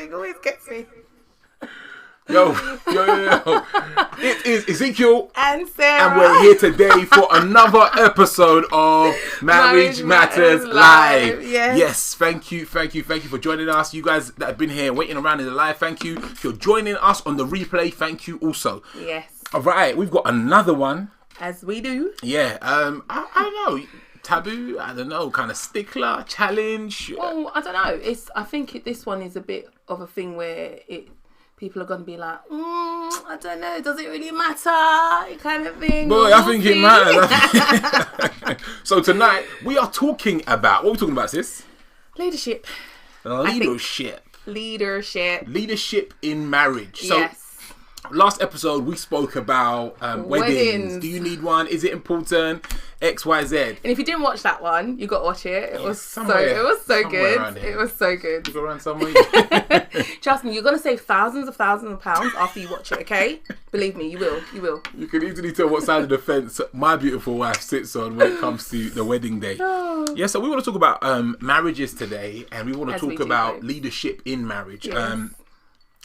thing always gets me. Yo. It is Ezekiel and Sarah. And we're here today for another episode of Marriage Matters Live. Yes, thank you for joining us. You guys that have been here waiting around in the live, thank you. If you're joining us on the replay, thank you also. Yes. All right, we've got another one. As we do. Yeah, I don't know. Taboo, I don't know, kind of stickler, challenge. Well, I don't know. I think this one is a bit of a thing where people are going to be like, I don't know, does it really matter? Kind of thing. Boy, I think it matters. So tonight, we are talking about, what are we talking about, sis? Leadership. Leadership in marriage. So, yes. Last episode, we spoke about weddings. Do you need one? Is it important? X, Y, Z. And if you didn't watch that one, you got to watch it. It was so good. It was so good. You go around somewhere. Trust me, you're going to save thousands of pounds after you watch it, okay? Believe me, you will. You can easily tell what side of the fence my beautiful wife sits on when it comes to the wedding day. Yeah, so we want to talk about marriages today, and we want to talk about leadership in marriage. Yes.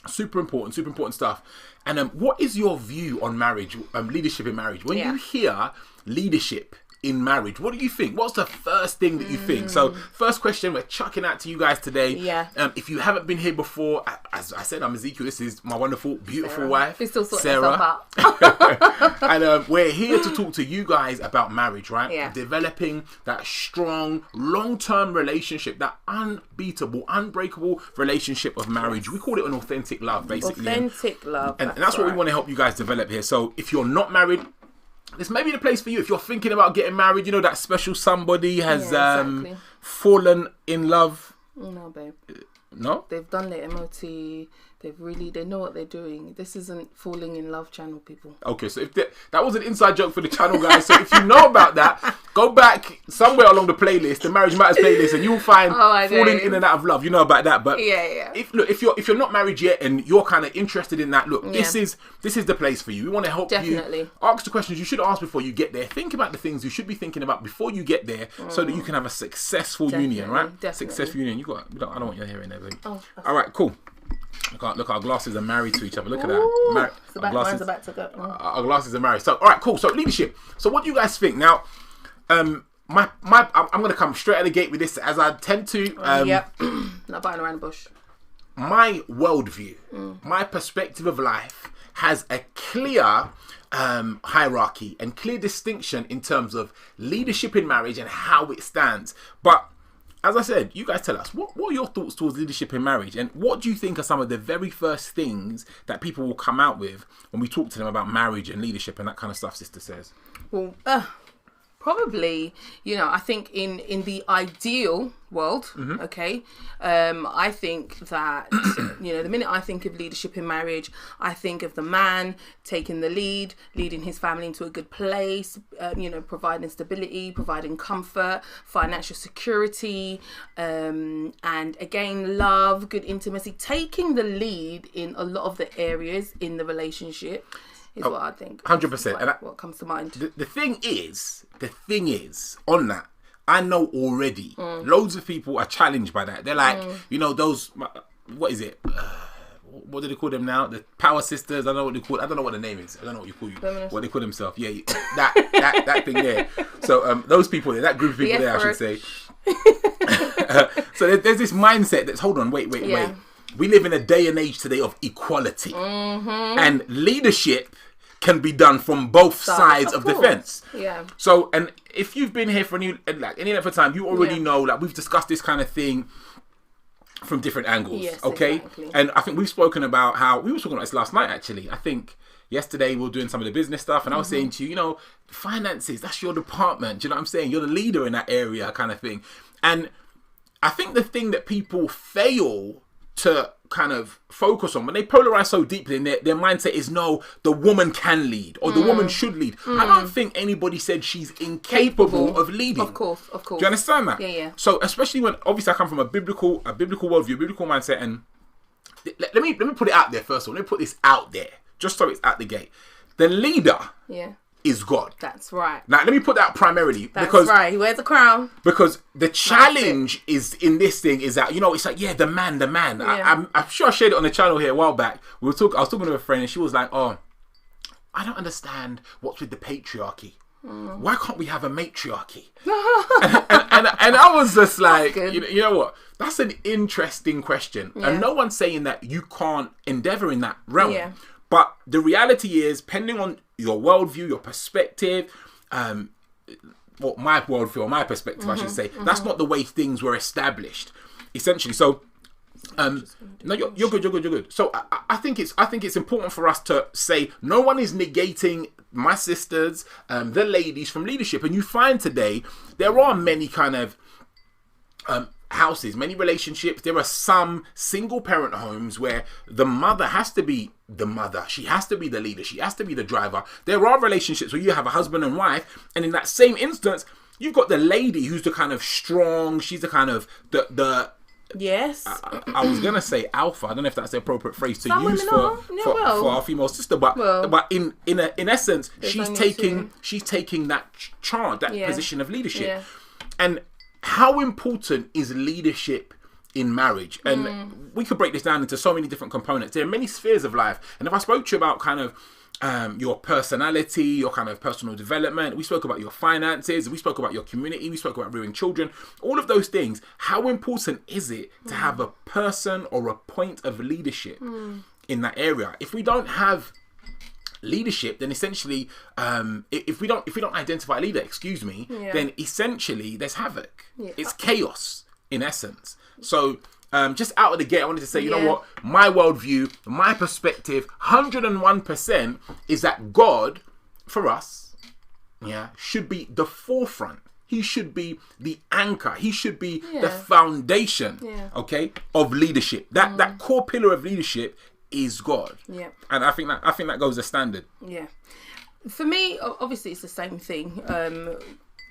Super important stuff. And what is your view on marriage, leadership in marriage? When you hear leadership in marriage, what do you think? What's the first thing that you think? So, first question we're chucking out to you guys today. Yeah. If you haven't been here before, as I said, I'm Ezekiel. This is my wonderful, beautiful wife, We're still sorting Sarah. Out. And we're here to talk to you guys about marriage, right? Yeah. Developing that strong, long-term relationship, that unbeatable, unbreakable relationship of marriage. We call it an authentic love, basically. Authentic love. And that's what we want to help you guys develop here. So, if you're not married, this may be the place for you. If you're thinking about getting married, you know, that special somebody has fallen in love. No, babe. No? They've done their MOT. They know what they're doing. This isn't falling in love channel, people. Okay, so if that was an inside joke for the channel, guys. So if you know about that, go back somewhere along the playlist, the Marriage Matters playlist, and you'll find falling in and out of love. You know about that, but if you're not married yet and you're kind of interested in that, look, this is the place for you. We want to help you. Ask the questions you should ask before you get there. Think about the things you should be thinking about before you get there, so that you can have a successful union, right? Successful union. I don't want your hair in there, baby. All right, cool. Look, our glasses are married to each other. Look at that. Mine's about to go. Our glasses are married. So, all right, cool. So, leadership. So, what do you guys think? Now, I'm going to come straight out of the gate with this, as I tend to. Not biting around the bush. My worldview, my perspective of life has a clear hierarchy and clear distinction in terms of leadership in marriage and how it stands. But as I said, you guys tell us, what are your thoughts towards leadership in marriage? And what do you think are some of the very first things that people will come out with when we talk to them about marriage and leadership and that kind of stuff, Sister says? Well, probably, I think in the ideal world, I think that, the minute I think of leadership in marriage, I think of the man taking the lead, leading his family into a good place, providing stability, providing comfort, financial security, and again, love, good intimacy, taking the lead in a lot of the areas in the relationship. Is what I think. 100%. And what comes to mind. The thing is, on that, I know already, loads of people are challenged by that. They're like, those, what is it? What do they call them now? The Power Sisters. I don't know what they call. I don't know what the name is. I don't know what you call you. Feminist. What they call themselves. Yeah, that thing there. So those people there, that group of people there, I should say. So there's this mindset that's, hold on, wait. We live in a day and age today of equality, and leadership can be done from both sides of the fence. Yeah. So, and if you've been here for any length of time, you already know, we've discussed this kind of thing from different angles. Yes, okay. Exactly. And I think we've spoken about how we were talking about this last night. Actually, I think yesterday we were doing some of the business stuff, and I was saying to you, finances, that's your department. Do you know what I'm saying? You're the leader in that area, kind of thing. And I think the thing that people fail to kind of focus on when they polarize so deeply in their mindset is, no, the woman can lead or the woman should lead. I don't think anybody said she's incapable of leading. Of course. Do you understand that? Yeah. So especially when, obviously, I come from a biblical worldview, biblical mindset, and let me put it out there first of all. Let me put this out there just so it's at the gate. The leader is God. That's right. Now, let me put that primarily. That's right. He wears a crown. Because the challenge is in this thing is that, it's like, the man. Yeah. I'm sure I shared it on the channel here a while back. I was talking to a friend and she was like, oh, I don't understand what's with the patriarchy. Why can't we have a matriarchy? and I was just like, you know what? That's an interesting question. Yeah. And no one's saying that you can't endeavor in that realm. Yeah. But the reality is, depending on your worldview, your perspective, my worldview or my perspective, I should say, that's not the way things were established, essentially. So, no, you're good. So I think it's important for us to say no one is negating my sisters, the ladies from leadership. And you find today there are many kind of houses, many relationships. There are some single parent homes where the mother has to be the mother. She has to be the leader. She has to be the driver. There are relationships where you have a husband and wife, and in that same instance, you've got the lady who's the kind of strong. She's the kind of the Yes. I was gonna say alpha. I don't know if that's the appropriate phrase to use for our female sister, but in essence, she's taking that charge, that position of leadership. And how important is leadership in marriage? And we could break this down into so many different components. There are many spheres of life. And if I spoke to you about kind of your personality, your kind of personal development, we spoke about your finances, we spoke about your community, we spoke about rearing children, all of those things, how important is it to have a person or a point of leadership in that area? If we don't have leadership, then essentially if we don't identify a leader, then essentially there's havoc. It's chaos in essence. So just out of the gate, I wanted to say, you know what? My worldview, my perspective, 101% is that God, for us, should be the forefront. He should be the anchor. He should be the foundation, of leadership. That core pillar of leadership is God. Yeah. And I think that goes as standard. Yeah. For me, obviously, it's the same thing.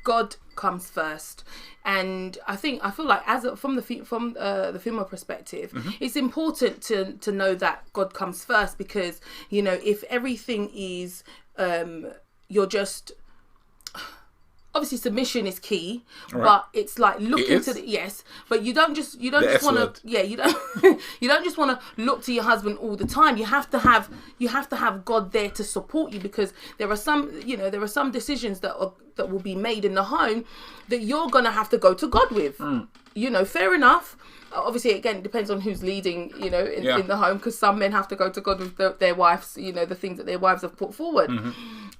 God comes first, and I feel like from the female perspective, it's important to know that God comes first, because if everything is you're just obviously submission is key, but it's like looking to but you don't just want to you don't just want to look to your husband all the time. You have to have God there to support you, because there are some decisions that will be made in the home that you're gonna have to go to God with. Fair enough. Obviously, again, it depends on who's leading, in the home, because some men have to go to God with their wives, the things that their wives have put forward.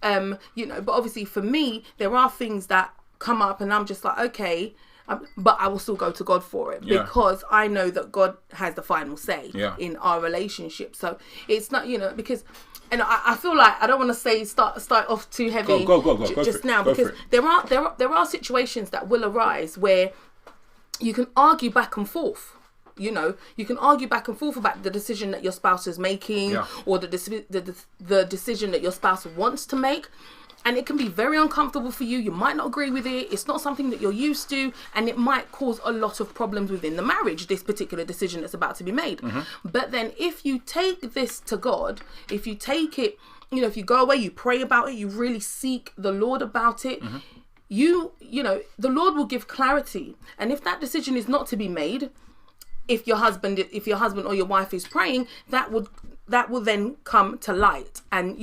But obviously for me, there are things that come up and I'm just like, okay, but I will still go to God for it, because I know that God has the final say in our relationship. So it's not, because, and I feel like I don't want to say start off too heavy because there are situations that will arise where you can argue back and forth. You can argue back and forth about the decision that your spouse is making, or the decision that your spouse wants to make. And it can be very uncomfortable for you. You might not agree with it. It's not something that you're used to. And it might cause a lot of problems within the marriage, this particular decision that's about to be made. But then if you take this to God, if you take it, if you go away, you pray about it, you really seek the Lord about it, the Lord will give clarity. And if that decision is not to be made, if your husband or your wife is praying, that will then come to light. And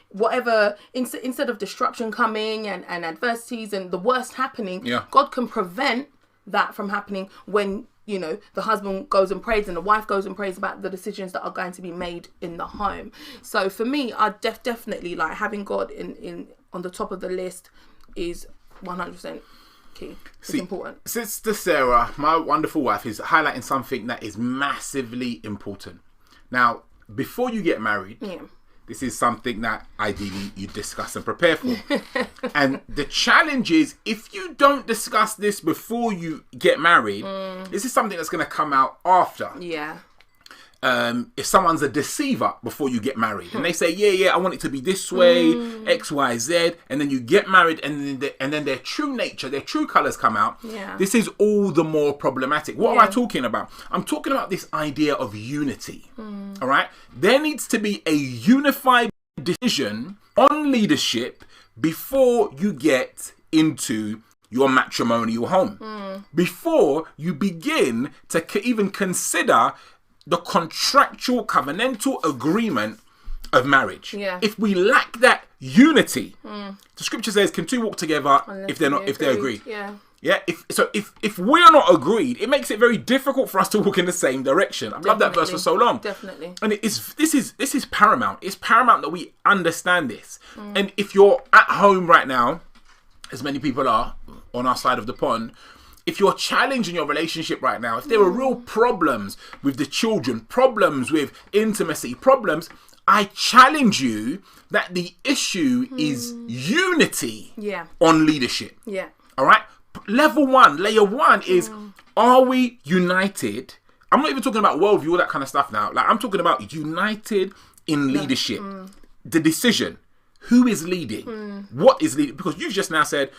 whatever, instead of disruption coming and adversities and the worst happening, God can prevent that from happening when the husband goes and prays and the wife goes and prays about the decisions that are going to be made in the home. So for me, I definitely like having God in on the top of the list is 100% key. It's important. Sister Sarah, my wonderful wife, is highlighting something that is massively important. Now, before you get married, this is something that ideally you discuss and prepare for. And the challenge is, if you don't discuss this before you get married, this is something that's going to come out after. Yeah. If someone's a deceiver before you get married and they say, I want it to be this way, X, Y, Z, and then you get married and then their true nature, their true colours come out. This is all the more problematic. What am I talking about? I'm talking about this idea of unity. All right? There needs to be a unified decision on leadership before you get into your matrimonial home. Before you begin to even consider the contractual covenantal agreement of marriage. Yeah. If we lack that unity, the scripture says, can two walk together if they're agreed? Yeah. Yeah. If we're not agreed, it makes it very difficult for us to walk in the same direction. I've loved that verse for so long. Definitely. And this is paramount. It's paramount that we understand this. And if you're at home right now, as many people are on our side of the pond, if you're challenged in your relationship right now, if there are real problems with the children, problems with intimacy, problems, I challenge you that the issue is unity on leadership. Yeah. All right? Layer one is, are we united? I'm not even talking about worldview, all that kind of stuff now. Like, I'm talking about united in leadership. The decision. Who is leading? What is leading? Because you've just now said,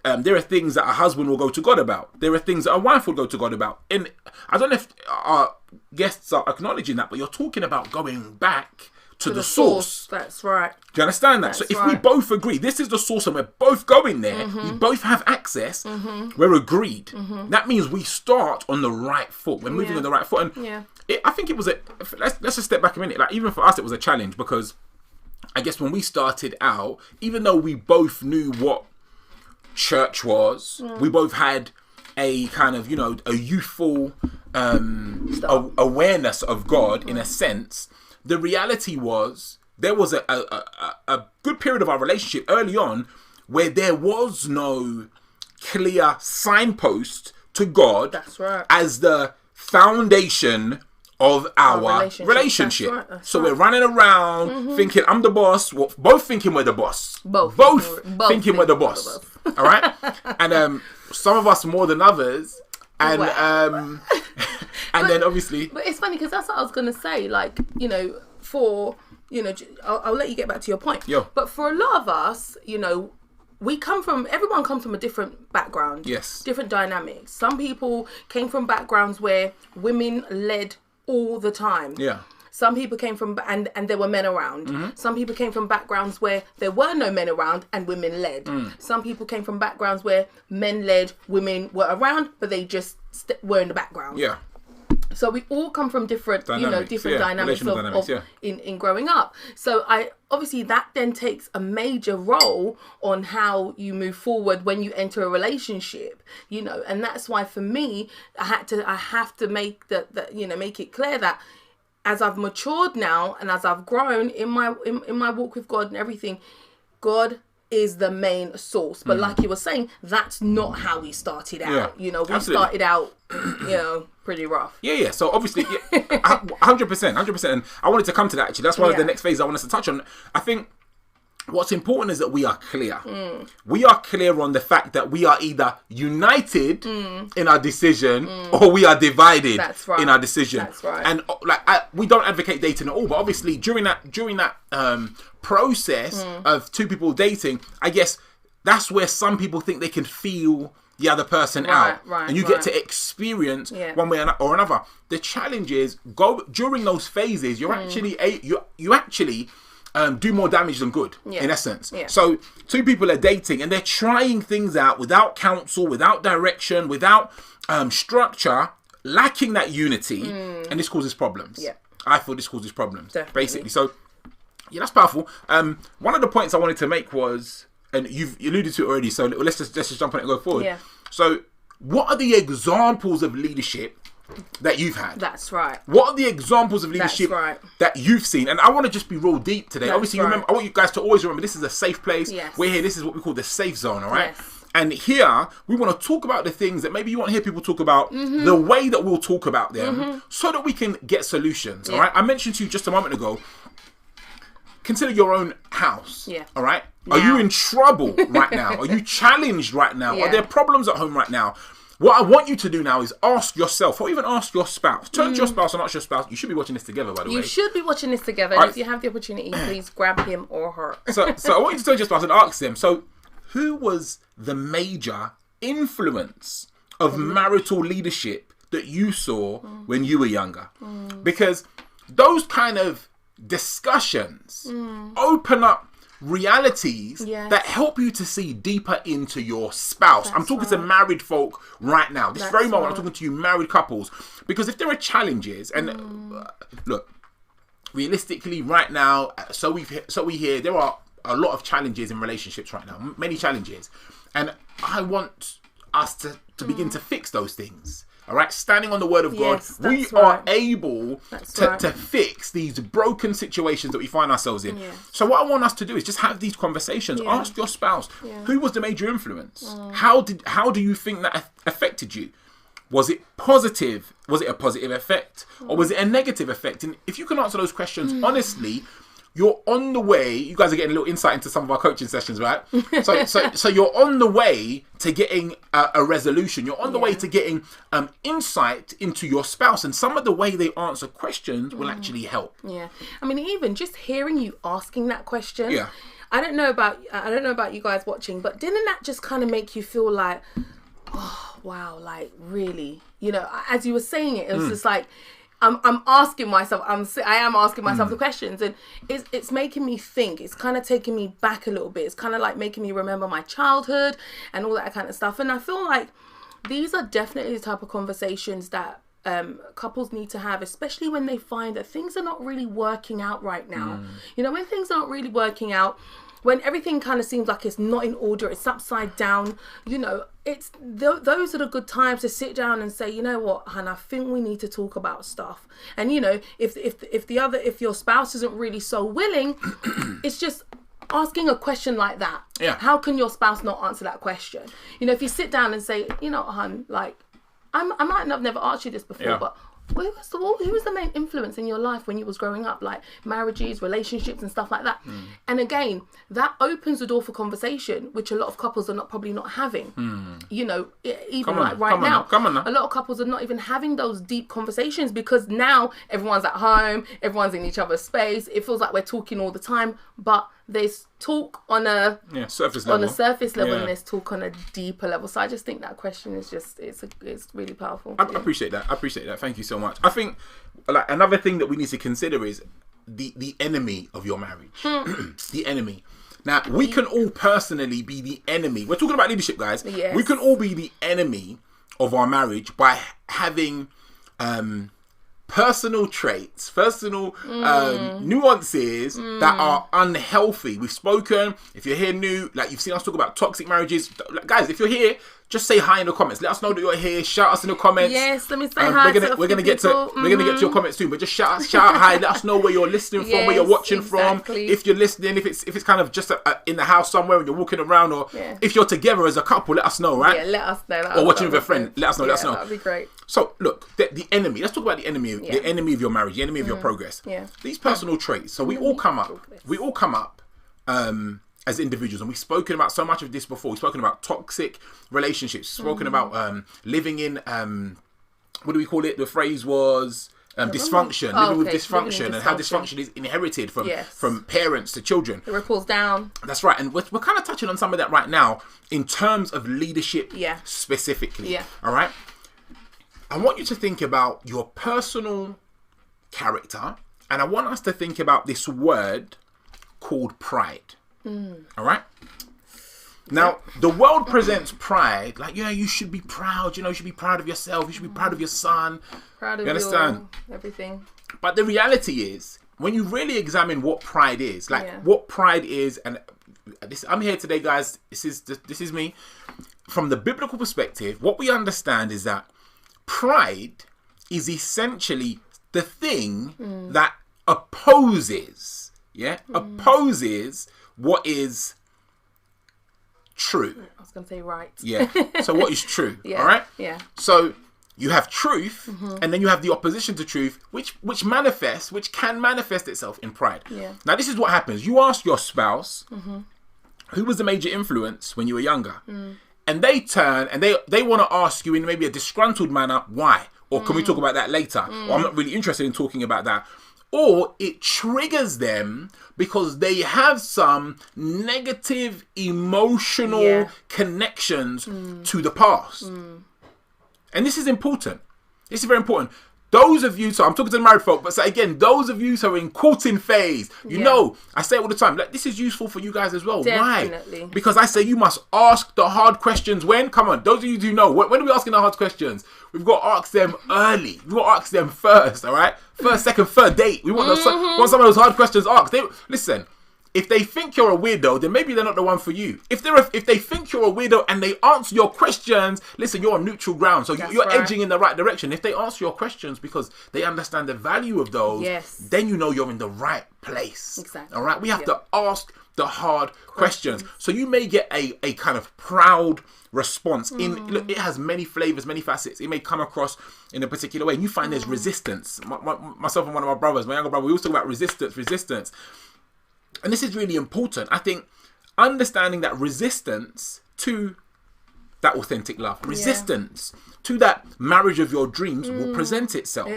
there are things that a husband will go to God about. There are things that a wife will go to God about. And I don't know if our guests are acknowledging that, but you're talking about going back to the source. That's right. Do you understand that? So if we both agree, this is the source and we're both going there, we both have access, we're agreed. That means we start on the right foot. We're moving on the right foot. And I think it was let's just step back a minute. Like, even for us, it was a challenge because I guess when we started out, even though we both knew what church was, we both had a kind of, a youthful awareness of God in a sense. The reality was there was a good period of our relationship early on where there was no clear signpost to God. That's right. As the foundation of our relationship. That's right. We're running around thinking I'm the boss. Well, both thinking we're the boss. Both thinking we're the boss. All right? And some of us more than others. And then obviously... But it's funny because that's what I was going to say. Like, I'll let you get back to your point. Yo. But for a lot of us, everyone comes from a different background. Yes. Different dynamics. Some people came from backgrounds where women led all the time. Yeah. Some people came from, and there were men around. Some people came from backgrounds where there were no men around and women led. Some people came from backgrounds where men led, women were around, but they just were in the background. Yeah. So we all come from different, dynamics in growing up. So obviously that then takes a major role on how you move forward when you enter a relationship, and that's why for me, I have to make make it clear that as I've matured now and as I've grown in my walk with God and everything, God is the main source. But like you were saying, that's not how we started out. We absolutely started out, pretty rough. Yeah. So obviously, 100%. And I wanted to come to that actually. That's one of the next phases I want us to touch on. I think what's important is that we are clear. We are clear on the fact that we are either united in our decision or we are divided in our decision. That's right. And we don't advocate dating at all, but obviously during that process of two people dating, I guess that's where some people think they can feel the other person out, and you get to experience one way or another. The challenge is during those phases. You're actually you actually do more damage than good, in essence. Yeah. So two people are dating and they're trying things out without counsel, without direction, without structure, lacking that unity, and this causes problems. Yeah. I feel this causes problems, basically. So, that's powerful. One of the points I wanted to make was, and you've alluded to it already, so let's just jump on it and go forward. Yeah. So, what are the examples of leadership that you've had? That's right. What are the examples of leadership that you've seen? And I want to just be real deep today. Obviously, remember, I want you guys to always remember this is a safe place. Yes. We're here. This is what we call the safe zone, all right? Yes. And here, we want to talk about the things that maybe you won't hear people talk about, the way that we'll talk about them, so that we can get solutions, all right? I mentioned to you just a moment ago, consider your own house, all right? Now. Are you in trouble right now? Are you challenged right now? Are there problems at home right now? What I want you to do now is ask yourself, or even ask your spouse. Turn to your spouse and ask your spouse. You should be watching this together, by the way. You should be watching this together. And if you have the opportunity, please grab him or her. So I want you to turn to your spouse and ask them, so who was the major influence of marital leadership that you saw when you were younger? Because those kind of discussions open up realities that help you to see deeper into your spouse. I'm talking to married folk right now. This very moment, I'm talking to you married couples. Because if there are challenges, and look, realistically right now, so we hear there are a lot of challenges in relationships right now, many challenges. And I want us to begin to fix those things. All right, standing on the word of God, we are able to fix these broken situations that we find ourselves in. So what I want us to do is just have these conversations. Ask your spouse, who was the major influence? How do you think that affected you? Was it positive? Was it a positive effect? Or was it a negative effect? And if you can answer those questions honestly, you're on the way. You guys are getting a little insight into some of our coaching sessions, right? So you're on the way to getting a resolution. You're on the way to getting insight into your spouse, and some of the way they answer questions will actually help. Yeah, I mean, even just hearing you asking that question. Yeah, I don't know about you guys watching, but didn't that just kind of make you feel like, oh wow, like really? You know, as you were saying it, it was just like. I'm asking myself. I am asking myself the questions, and it's making me think. It's kind of taking me back a little bit. It's kind of like making me remember my childhood and all that kind of stuff. And I feel like these are definitely the type of conversations that couples need to have, especially when they find that things are not really working out right now. You know, when things aren't really working out, when everything kind of seems like it's not in order, it's upside down, you know, it's those are the good times to sit down and say, you know what, hon, I think we need to talk about stuff. And you know, if your spouse isn't really so willing, it's just asking a question like that. Yeah. How can your spouse not answer that question? You know, if you sit down and say, you know, hon, like I might have never asked you this before, but who was the main influence in your life when you was growing up, like marriages, relationships and stuff like that? And again, that opens the door for conversation, which a lot of couples are probably not having. You know, even right now, a lot of couples are not even having those deep conversations because now everyone's at home, everyone's in each other's space. It feels like we're talking all the time, but there's talk on a surface level, and there's talk on a deeper level. So I just think that question is just it's really powerful. I appreciate that. Thank you so much. I think like another thing that we need to consider is the enemy of your marriage. The enemy. Now we can all personally be the enemy. We're talking about leadership, guys. Yes. We can all be the enemy of our marriage by having personal traits, nuances that are unhealthy. We've spoken, if you're here new, like you've seen us talk about toxic marriages. Guys, if you're here, just say hi in the comments. Let us know that you're here. Shout us in the comments. Yes, let me say hi. We're gonna get to your comments too. But just shout hi. Let us know where you're listening from, where you're watching from. If you're listening, if it's kind of just in the house somewhere and you're walking around, or if you're together as a couple, let us know, right? Yeah, let us know. Or watching with a friend, let us know. That'd be great. So look, the enemy. Let's talk about the enemy. The enemy of your marriage, the enemy of your progress. Yeah. These personal traits. So we all come up. As individuals, and we've spoken about so much of this before. We've spoken about toxic relationships, spoken about living in what do we call it? The phrase was dysfunction, living with dysfunction, and how dysfunction is inherited from parents to children. It ripples down. That's right, and we're kind of touching on some of that right now in terms of leadership specifically. Yeah. All right. I want you to think about your personal character, and I want us to think about this word called pride. All right. Now, the world presents pride like, you should be proud. You should be proud of yourself. You should be proud of your son. Proud of you understand? Everything. But the reality is, when you really examine what pride is, what pride is, and I'm here today, guys. This is me. From the biblical perspective, what we understand is that pride is essentially the thing that opposes what is true. I was going to say right. Yeah. So what is true? All right? Yeah. So you have truth, and then you have the opposition to truth, which can manifest itself in pride. Yeah. Now, this is what happens. You ask your spouse, who was the major influence when you were younger? And they turn and they want to ask you in maybe a disgruntled manner, why? Or can we talk about that later? Or I'm not really interested in talking about that. Or it triggers them because they have some negative emotional connections to the past. And this is important. This is very important. those of you, so I'm talking to the married folk, but so again, those of you who are in courting phase, you know, I say it all the time, like, this is useful for you guys as well. Definitely. Why? Because I say you must ask the hard questions when? Come on, those of you who know, when are we asking the hard questions? We've got to ask them early. We've got to ask them first, all right? First, second, third date. We want, want some of those hard questions asked. Listen, if they think you're a weirdo, then maybe they're not the one for you. If they think you're a weirdo and they answer your questions, listen, you're on neutral ground. So you're edging in the right direction. If they answer your questions because they understand the value of those, then you know you're in the right place. Exactly. All right? We have to ask the hard questions. So you may get a kind of proud response. Look, it has many flavors, many facets. It may come across in a particular way. And you find there's resistance. Myself and one of my brothers, my younger brother, we always talk about resistance. And this is really important. I think understanding that resistance to that authentic love, resistance to that marriage of your dreams will present itself.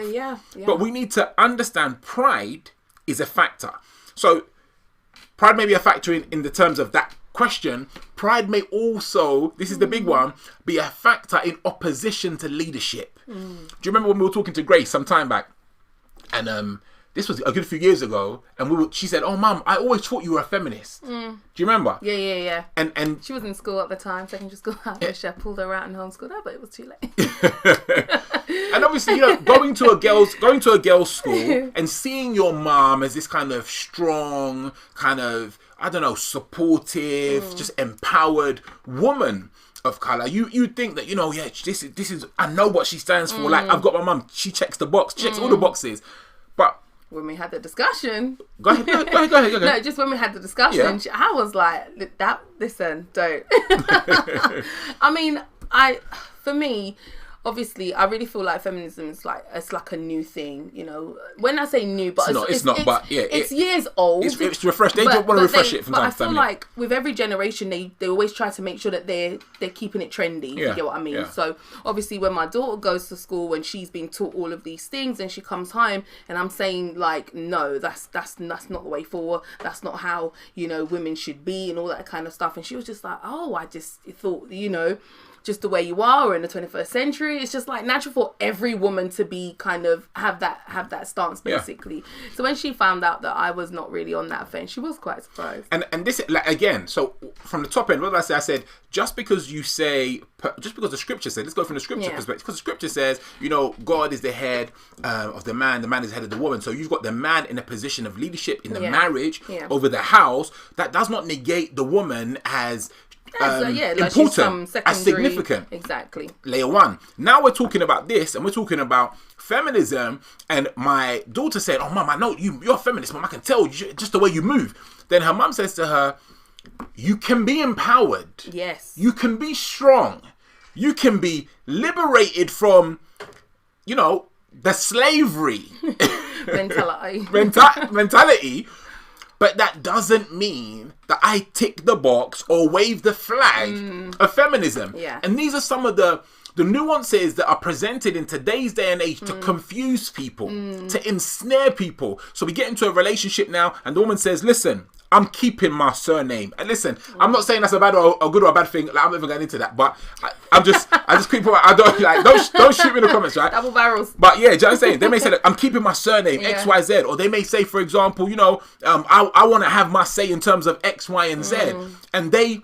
But we need to understand pride is a factor. So pride may be a factor in the terms of that question. Pride may also, this is the big one, be a factor in opposition to leadership. Do you remember when we were talking to Grace some time back? And this was a good few years ago, and she said, "Oh, Mum, I always thought you were a feminist." Do you remember? Yeah. And she was in school at the time, secondary school. I pulled her out and homeschooled her, but it was too late. And obviously, you know, going to a girls' school and seeing your mom as this kind of strong, kind of, I don't know, supportive, just empowered woman of colour, you think that, you know, this is I know what she stands for. Like, I've got my mum, she checks the box, checks all the boxes, but. When we had the discussion, go ahead. No, just when we had the discussion, I was like, listen, don't. I mean, for me, obviously, I really feel like feminism is like, it's like a new thing, you know. When I say new, but it's years old. It's refreshed. They want to refresh it from time to time. But I feel like with every generation, they always try to make sure that they're keeping it trendy. You get what I mean? Yeah. So obviously, when my daughter goes to school and she's being taught all of these things, and she comes home and I'm saying like, no, that's not the way forward. That's not how, you know, women should be and all that kind of stuff. And she was just like, oh, I just thought, you know, just the way you are in the 21st century, it's just like natural for every woman to be kind of have that stance basically. So when she found out that I was not really on that fence, she was quite surprised. And this, like, again, so from the top end, what did I say? I said, just because the scripture said, let's go from the scripture perspective, because the scripture says, you know, God is the head of the man is the head of the woman. So you've got the man in a position of leadership in the marriage over the house. That does not negate the woman as important, as significant. Exactly. Layer one. Now we're talking about this, and we're talking about feminism. And my daughter said, "Oh, Mum, I know you're a feminist, Mum. I can tell just the way you move." Then her mum says to her, "You can be empowered. Yes. You can be strong. You can be liberated from, you know, the slavery mentality." But that doesn't mean that I tick the box or wave the flag of feminism. Yeah. And these are some of the nuances that are presented in today's day and age to confuse people, to ensnare people. So we get into a relationship now and the woman says, listen, I'm keeping my surname. And listen, I'm not saying that's a bad or a good or a bad thing. Like, I'm not even going into that. But I just keep. I don't shoot me in the comments, right? Double barrels. But yeah, do you know what I'm saying? They may say, look, I'm keeping my surname X, Y, Z, or they may say, for example, you know, I want to have my say in terms of X, Y, and Z, and they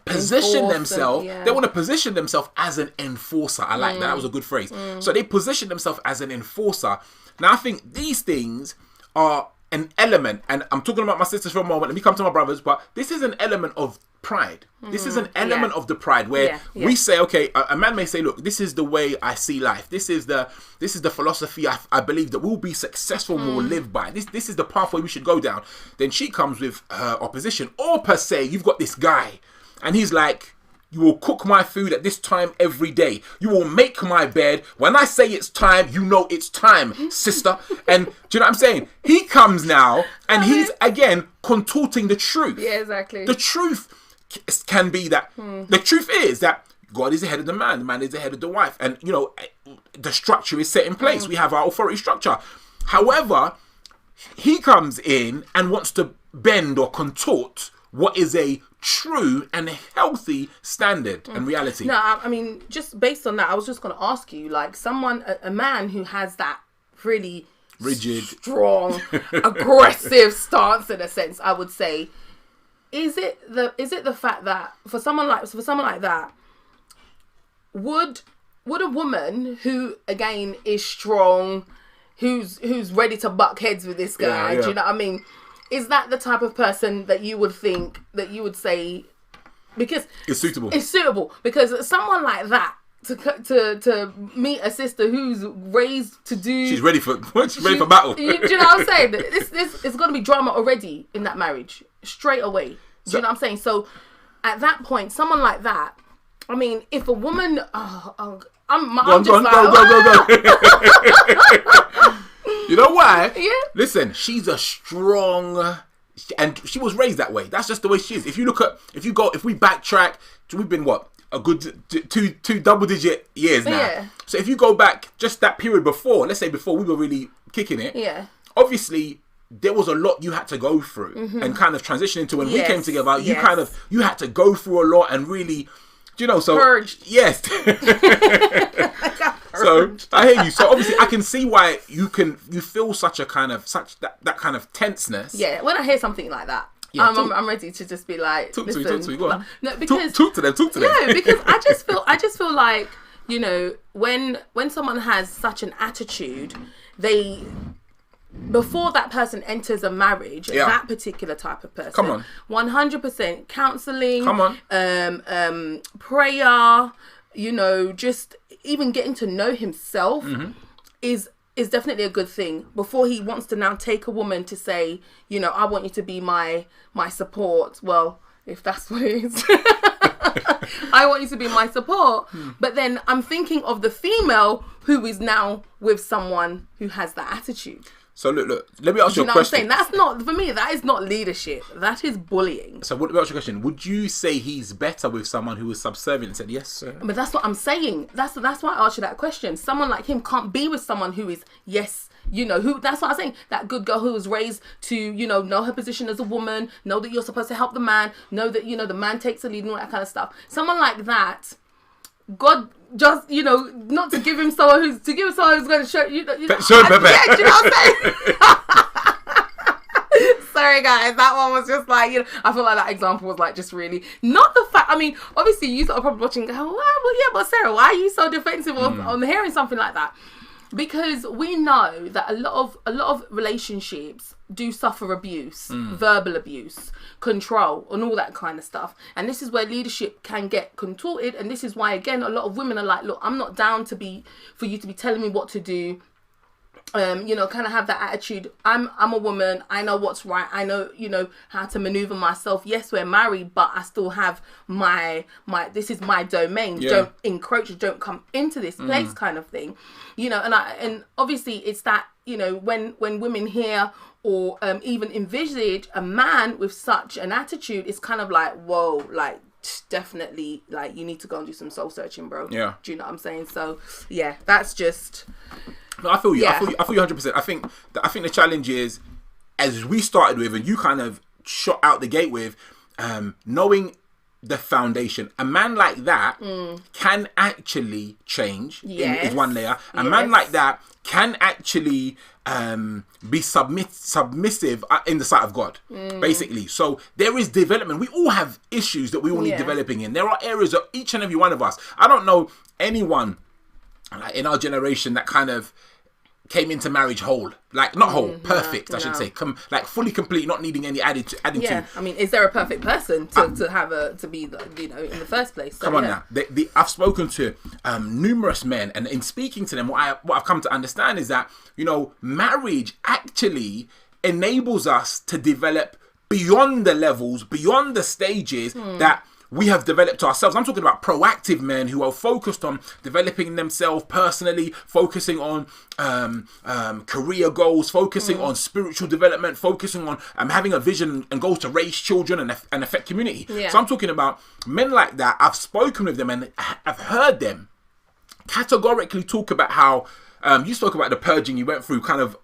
position themselves. They want to position themselves as an enforcer. I like that. That was a good phrase. So they position themselves as an enforcer. Now I think these things are an element, and I'm talking about my sisters for a moment, let me come to my brothers, but this is an element of pride. This is an element of the pride where we say, okay, a man may say, look, this is the way I see life. This is the philosophy I believe that we'll be successful and we'll live by. This is the pathway we should go down. Then she comes with her opposition, or per se, you've got this guy and he's like, you will cook my food at this time every day. You will make my bed. When I say it's time, you know it's time, sister. And do you know what I'm saying? He comes now and he's, again, contorting the truth. Yeah, exactly. The truth can be that, the truth is that God is the head of the man is the head of the wife. And, you know, the structure is set in place. We have our authority structure. However, he comes in and wants to bend or contort what is a true and healthy standard and reality. No, I mean, just based on that, I was just going to ask you, like, a man who has that really rigid, strong, aggressive stance, in a sense, I would say, is it the fact that for someone like that, would a woman who again is strong, who's ready to buck heads with this guy, do you know what I mean? Is that the type of person that you would think, that you would say, because it's suitable? It's suitable because someone like that, to meet a sister who's raised to do... She's ready for battle. Do you know what I'm saying? This is going to be drama already in that marriage, straight away. Do you know what I'm saying? So, at that point, someone like that, I mean, if a woman... Go. You know why? Yeah. Listen, she's a strong... And she was raised that way. That's just the way she is. If we backtrack, we've been what? A good two double-digit years now. Yeah. So if you go back just that period before, let's say before we were really kicking it, obviously there was a lot you had to go through and kind of transition into when we came together. You had to go through a lot and really, so purged. Yes. So I hear you. So obviously I can see why you feel that kind of tenseness. Yeah, when I hear something like that. Yeah, I'm ready to just be like, talk to me, go on. No, because talk to them. No, because I just feel like, when someone has such an attitude, before that person enters a marriage, that particular type of person, come on, 100% counselling, come on, prayer, just even getting to know himself is definitely a good thing before he wants to now take a woman to say, I want you to be my support. Well, if that's what it is. I want you to be my support. But then I'm thinking of the female who is now with someone who has that attitude. So look, let me ask you a question. What I'm saying? That's not, for me, that is not leadership. That is bullying. So let me ask you a question. Would you say he's better with someone who was subservient and said, yes, sir? But that's what I'm saying. That's why I asked you that question. Someone like him can't be with someone who is, yes, who, that's what I'm saying. That good girl who was raised to, know her position as a woman, know that you're supposed to help the man, know that, the man takes the lead and all that kind of stuff. Someone like that, God just, not to give him someone who's going to show you. Show him yeah, do you know what I'm saying? Sorry guys, that one was just like, I feel like that example was like just really not the fact. I mean, obviously you are probably watching and go, well, yeah, but Sarah, why are you so defensive on hearing something like that? Because we know that a lot of relationships do suffer abuse, verbal abuse, control, and all that kind of stuff. And this is where leadership can get contorted. And this is why, again, a lot of women are like, look, I'm not down for you to be telling me what to do. Kind of have that attitude. I'm a woman. I know what's right. I know, how to maneuver myself. Yes, we're married, but I still have my this is my domain. Yeah. Don't encroach. Don't come into this place, kind of thing. And obviously it's that, when women hear or even envisage a man with such an attitude, it's kind of like, whoa, like definitely, like you need to go and do some soul searching, bro. Yeah. Do you know what I'm saying? So yeah, that's just. No, I feel you. Yeah. I feel you 100%. I think the challenge is, as we started with, and you kind of shot out the gate with, knowing the foundation. A man like that can actually change. Is one layer. A man like that can actually be submissive in the sight of God, basically. So there is development. We all have issues that we all need developing in. There are areas of each and every one of us. I don't know anyone in our generation that kind of came into marriage whole, like not whole, perfect, I should say, fully complete, not needing any adding to. I mean, is there a perfect person to be in the first place? So, come on now. I've spoken to numerous men, and in speaking to them, what I've come to understand is that marriage actually enables us to develop beyond the levels, beyond the stages that we have developed ourselves. I'm talking about proactive men who are focused on developing themselves personally, focusing on career goals, focusing on spiritual development, focusing on having a vision and goals to raise children and affect community. Yeah. So I'm talking about men like that. I've spoken with them and I've heard them categorically talk about how you spoke about the purging you went through kind of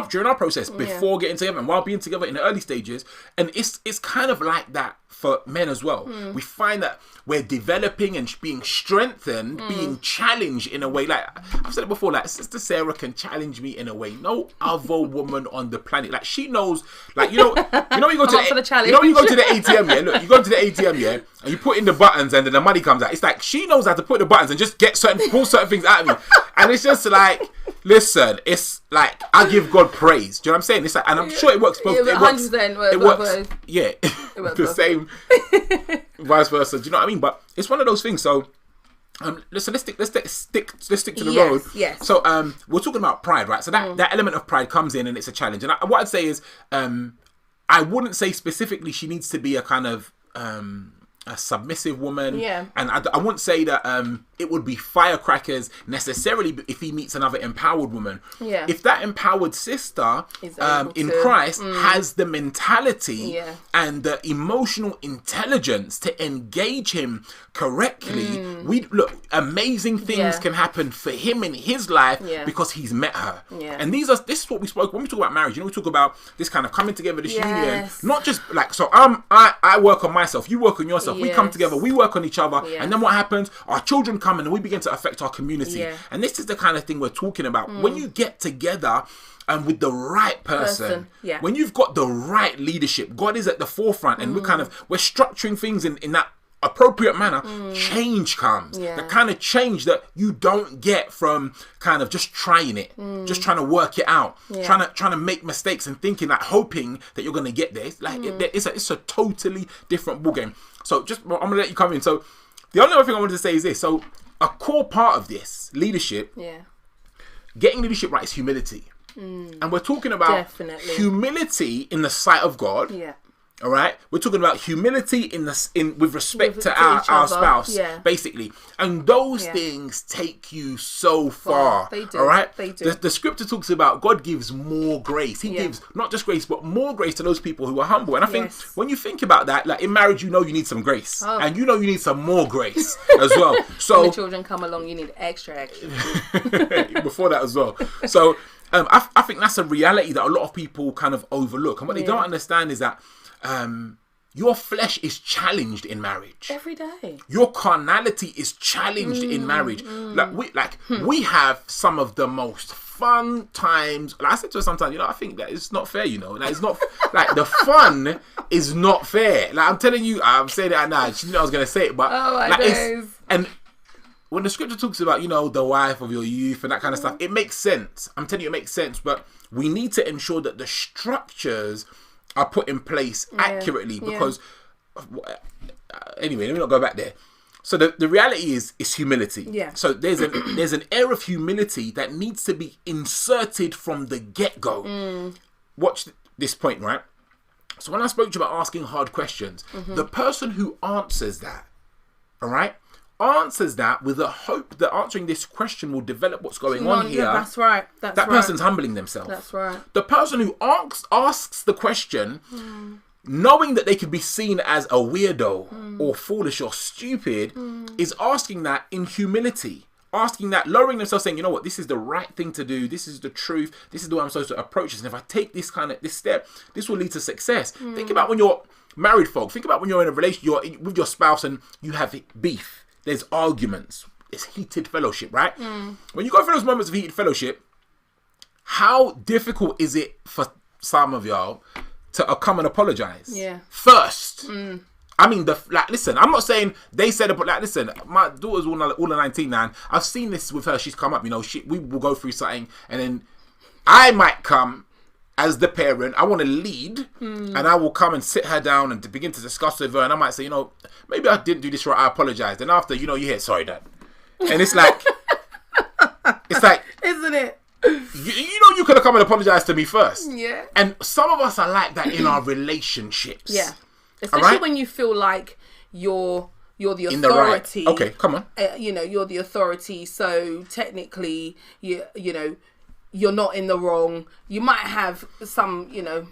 during our process before getting together and while being together in the early stages. And it's kind of like that for men as well. We find that we're developing and being strengthened, being challenged in a way. Like I've said it before, like Sister Sarah can challenge me in a way no other woman on the planet. Like she knows, like you know you go to the ATM, yeah. Look, you go to the ATM, yeah, and you put in the buttons and then the money comes out. It's like she knows how to put the buttons and just pull certain things out of me. And it's just like, listen, it's like I give God praise. Do you know what I'm saying? It's like, and I'm sure it works both. It works. It works. Yeah, it works the same. Vice versa. Do you know what I mean? But it's one of those things. So, listen, let's stick to the road. Yes. So, we're talking about pride, right? So that element of pride comes in, and it's a challenge. And what I'd say is, I wouldn't say specifically she needs to be a kind of a submissive woman. Yeah. And I wouldn't say that it would be firecrackers necessarily if he meets another empowered woman. Yeah. If that empowered sister in Christ has the mentality and the emotional intelligence to engage him correctly, amazing things can happen for him in his life because he's met her. Yeah. And this is what we spoke when we talk about marriage. You know, we talk about this kind of coming together, this union, not just like, so I work on myself, you work on yourself. We come together, we work on each other, and then what happens? Our children come in and we begin to affect our community. And this is the kind of thing we're talking about. When you get together with the right person. When you've got the right leadership, God is at the forefront, and we're structuring things in that appropriate manner, change comes. The kind of change that you don't get from kind of just trying it, just trying to work it out, trying to make mistakes and thinking, like, hoping that you're going to get there. It's like it's a totally different ballgame. So I'm going to let you come in. So the only other thing I wanted to say is this. So a core part of this leadership, getting leadership right, is humility. And we're talking about humility in the sight of God. All right, we're talking about humility with respect to our spouse, basically, and those things take you so far. They do. All right, they do. The scripture talks about God gives more grace. He gives not just grace, but more grace to those people who are humble. And I think when you think about that, like in marriage, you need some grace, and you need some more grace as well. So when the children come along, you need extra. Before that as well. So I think that's a reality that a lot of people kind of overlook, and what they don't understand is that. Your flesh is challenged in marriage every day. Your carnality is challenged in marriage. We have some of the most fun times. Like I said to her sometimes, I think that it's not fair. Like it's not like the fun is not fair. Like I'm telling you, I'm saying it now. She knew I was gonna say it, but and when the scripture talks about the wife of your youth and that kind of stuff, it makes sense. I'm telling you, it makes sense. But we need to ensure that the structures are put in place accurately because anyway, let me not go back there. So the reality is humility. So there's an air of humility that needs to be inserted from the get-go. Watch this point, right? So when I spoke to you about asking hard questions, the person who answers that, all right, answers that with a hope that answering this question will develop what's going on here. That's right. That person's humbling themselves. That's right. The person who asks the question, knowing that they could be seen as a weirdo or foolish or stupid, is asking that in humility. Asking that, lowering themselves, saying, you know what, this is the right thing to do. This is the truth. This is the way I'm supposed to approach this. And if I take this step, this will lead to success. Think about when you're married folk. Think about when you're in a relationship, you're with your spouse and you have beef. There's arguments. It's heated fellowship, right? When you go through those moments of heated fellowship, how difficult is it for some of y'all to come and apologize? First. I mean, listen, I'm not saying they said it, but listen, my daughter's all 19 now. I've seen this with her. She's come up, we will go through something, and then I might come as the parent. I want to lead, and I will come and sit her down and to begin to discuss with her, and I might say, maybe I didn't do this right, I apologize. Then after, you hear, sorry, Dad. And it's like, isn't it? You could have come and apologized to me first. Yeah. And some of us are like that in our relationships. Yeah. Especially when you feel like you're the authority. Okay, come on. You're the authority, so technically, you're not in the wrong. You might have some, you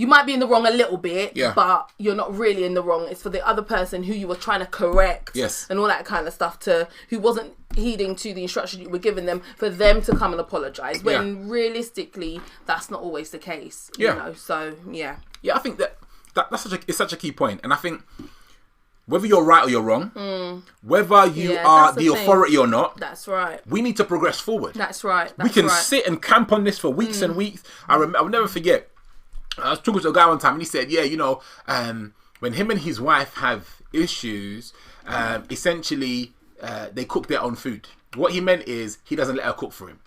might be in the wrong a little bit, but you're not really in the wrong. It's for the other person who you were trying to correct, and all that kind of stuff, who wasn't heeding to the instructions you were giving them for them to come and apologise, when realistically that's not always the case. You know, so yeah, I think that's such a key point, and I think whether you're right or you're wrong, whether you are the authority or not, that's right. We need to progress forward. That's right. We can sit and camp on this for weeks and weeks. I'll never forget. I was talking to a guy one time, and he said, "Yeah, you know, when him and his wife have issues, essentially they cook their own food. What he meant is he doesn't let her cook for him.